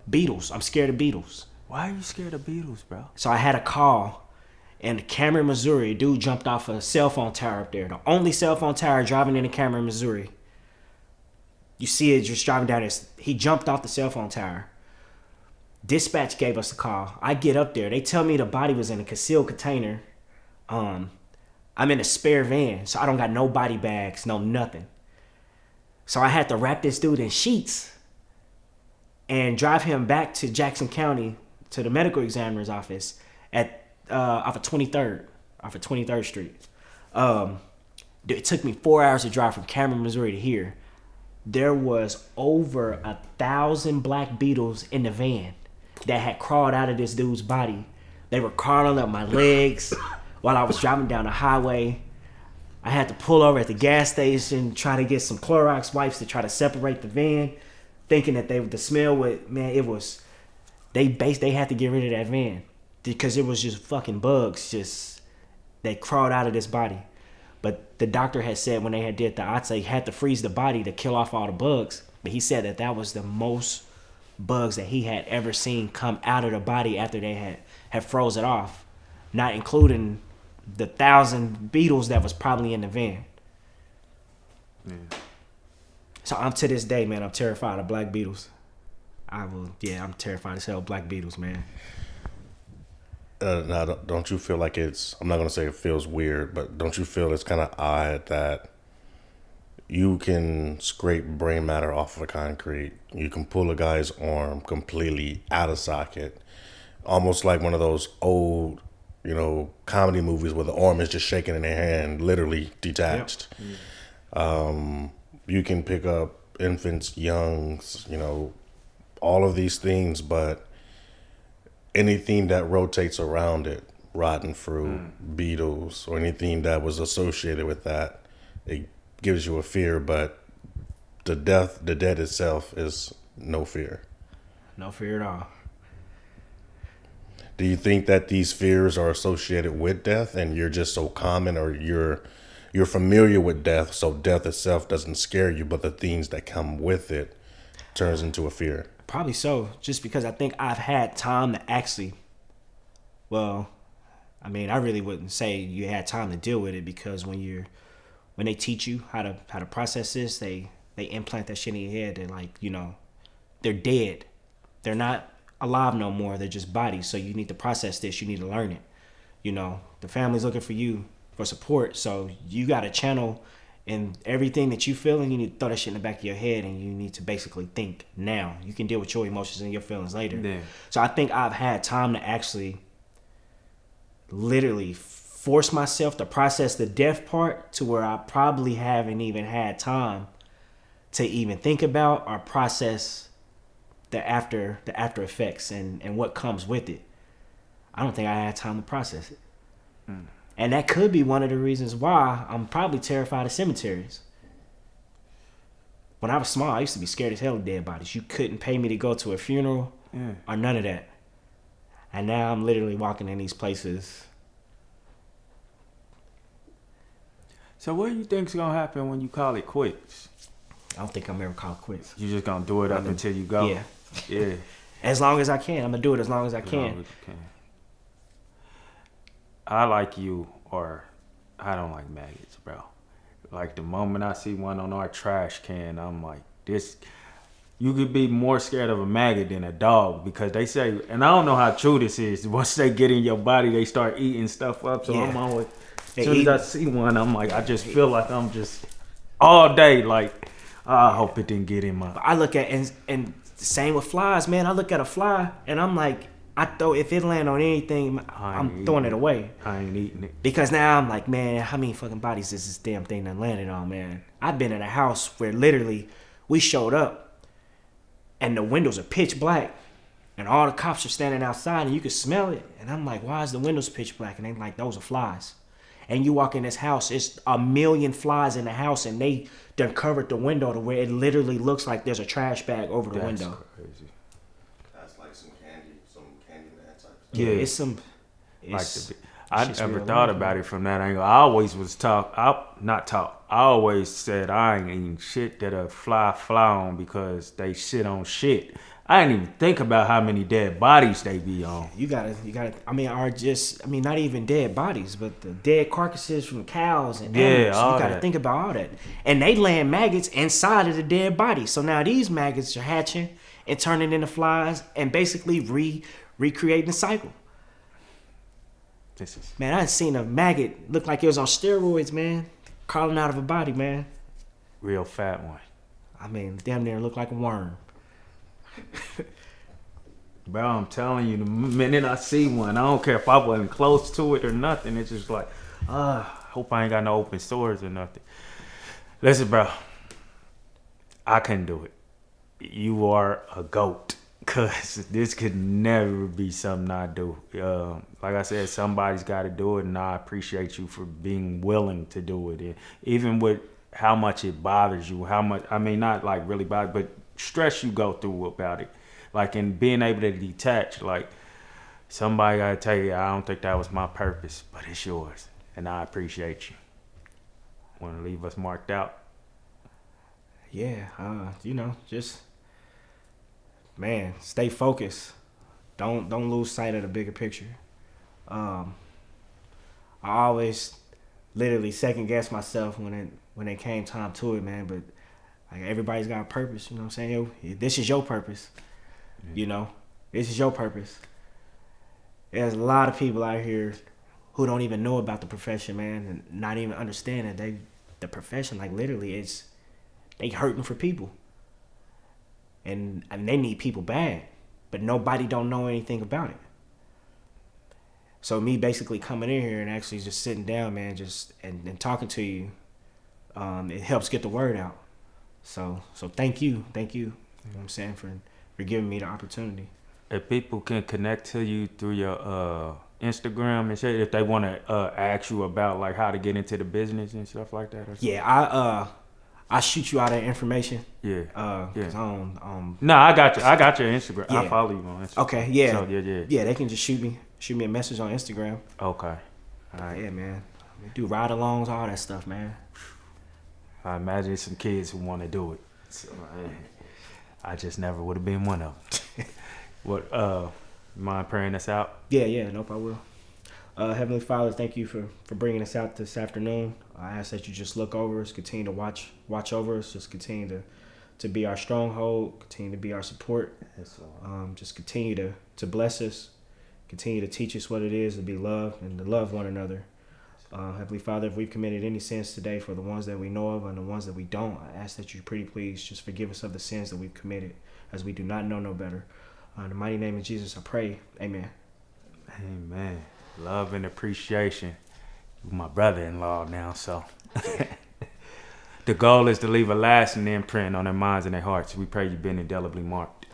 Beetles. I'm scared of beetles. Why are you scared of beetles, bro? So I had a call in Cameron, Missouri. A dude jumped off a cell phone tower up there. The only cell phone tower driving into Cameron, Missouri. You see it just driving down there. He jumped off the cell phone tower. Dispatch gave us a call. I get up there. They tell me the body was in a concealed container. I'm in a spare van, so I don't got no body bags, no nothing. So I had to wrap this dude in sheets and drive him back to Jackson County to the medical examiner's office at off of 23rd Street. It took me 4 hours to drive from Cameron, Missouri to here. There was over 1,000 black beetles in the van that had crawled out of this dude's body. They were crawling up my legs while I was driving down the highway. I had to pull over at the gas station, try to get some Clorox wipes to try to separate the van, thinking that the smell would, man, it was, they had to get rid of that van because it was just fucking bugs they crawled out of this body. But the doctor had said when they had did the autopsy, had to freeze the body to kill off all the bugs. But he said that was the most bugs that he had ever seen come out of the body after they had froze it off, not including the 1,000 beetles that was probably in the van. Yeah. So I'm to this day, man, I'm terrified of black beetles. I'm terrified as hell of black beetles, man. Now, don't you feel like I'm not going to say it feels weird, but don't you feel it's kind of odd that you can scrape brain matter off of a concrete, you can pull a guy's arm completely out of socket, almost like one of those old, comedy movies where the arm is just shaking in their hand, literally detached. Yep. You can pick up infants, youngs, all of these things, but anything that rotates around it, rotten fruit, beetles, or anything that was associated with that, it gives you a fear, but the dead itself is no fear. No fear at all. Do you think that these fears are associated with death and you're just so common, or you're familiar with death, so death itself doesn't scare you, but the things that come with it turns into a fear? Probably so, just because I think I've had time to actually, I really wouldn't say you had time to deal with it, because when they teach you how to process this, they implant that shit in your head. They're like, they're dead. They're not alive no more. They're just bodies. So you need to process this. You need to learn it. The family's looking for you for support. So you got to channel in everything that you feel, and you need to throw that shit in the back of your head, and you need to basically think now. You can deal with your emotions and your feelings later. Yeah. So I think I've had time to actually literally force myself to process the death part to where I probably haven't even had time to even think about or process the after effects and what comes with it. I don't think I had time to process it. And that could be one of the reasons why I'm probably terrified of cemeteries. When I was small, I used to be scared as hell of dead bodies. You couldn't pay me to go to a funeral or none of that. And now I'm literally walking in these places. So what do you think's gonna happen when you call it quits? I don't think I'm ever call it quits. You just gonna do it up until you go? Yeah. As long as I can. I'm gonna do it as long as I can. I like you, or I don't like maggots, bro. Like the moment I see one on our trash can, I'm like, this. You could be more scared of a maggot than a dog, because they say, and I don't know how true this is, once they get in your body, they start eating stuff up. So I'm always, as soon as I see one, I'm like, I just feel like I'm just all day like, I hope it didn't get in my. I look at, and same with flies, man. I look at a fly and I'm like, if it land on anything, I'm throwing it away. I ain't eating it. Because now I'm like, man, how many fucking bodies is this damn thing that landed on, man? I've been in a house where literally we showed up and the windows are pitch black and all the cops are standing outside and you can smell it. And I'm like, why is the windows pitch black? And they like, those are flies. And you walk in this house, it's 1 million flies in the house, and they done covered the window to where it literally looks like there's a trash bag over the window. Crazy. That's like some candy man type stuff. Yeah, it's some. I Shit's never real thought life, about man. it from that angle. I always was I always said I ain't eating shit that'll fly on because they shit on shit. I didn't even think about how many dead bodies they be on. You gotta. Not even dead bodies, but the dead carcasses from cows and animals. all You gotta that. think about all that. And they land maggots inside of the dead body. So now these maggots are hatching and turning into flies and basically recreating the cycle. This is Man, I seen a maggot look like it was on steroids, man. Crawling out of a body, man. real fat one. I mean, damn near look like a worm. Bro, I'm telling you, the minute I see one, I don't care if I wasn't close to it or nothing. It's just like, hope I ain't got no open sores or nothing. Listen, bro, I couldn't do it. You are a goat, cause this could never be something I do. Like I said, somebody's got to do it, and I appreciate you for being willing to do it. And even with how much it bothers you, not like really bother, but stress you go through about it. Like, in being able to detach, like, somebody got to tell you, I don't think that was my purpose, but it's yours, and I appreciate you. Want to leave us marked out? Yeah, just man, stay focused. Don't lose sight of the bigger picture. I always literally second guess myself when it came time to it, man. But like, everybody's got a purpose, you know what I'm saying? Yo, this is your purpose. You know, this is your purpose. There's a lot of people out here who don't even know about the profession, man, and not even understand that the profession, like, literally, they hurting for people, and they need people bad, but nobody don't know anything about it. So me basically coming in here and actually just sitting down, man, just and talking to you, it helps get the word out. So thank you. You know what I'm saying, for giving me the opportunity. If people can connect to you through your Instagram and shit, if they want to ask you about like how to get into the business and stuff like that. Or Yeah, I shoot you out that information. Yeah. 'Cause I don't. No, I got you. I got your Instagram. Yeah. I follow you on Instagram. Okay. Yeah. So, yeah. Yeah, they can just shoot me a message on Instagram. Okay. Yeah, man. We do ride-alongs, all that stuff, man. I imagine some kids who want to do it. So, I just never would have been one of them. What? Mind praying us out? Yeah. Nope, I will. Heavenly Father, thank you for bringing us out this afternoon. I ask that you just look over us, continue to watch over us, just continue to be our stronghold, continue to be our support. Just continue to bless us, continue to teach us what it is to be loved and to love one another. Heavenly Father, if we've committed any sins today, for the ones that we know of and the ones that we don't, I ask that you pretty please just forgive us of the sins that we've committed, as we do not know no better. In the mighty name of Jesus, I pray. Amen. Amen. Love and appreciation. You're my brother-in-law now, so. The goal is to leave a lasting imprint on their minds and their hearts. We pray you've been indelibly marked.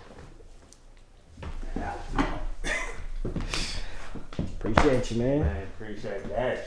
Appreciate you, man. Man, appreciate that.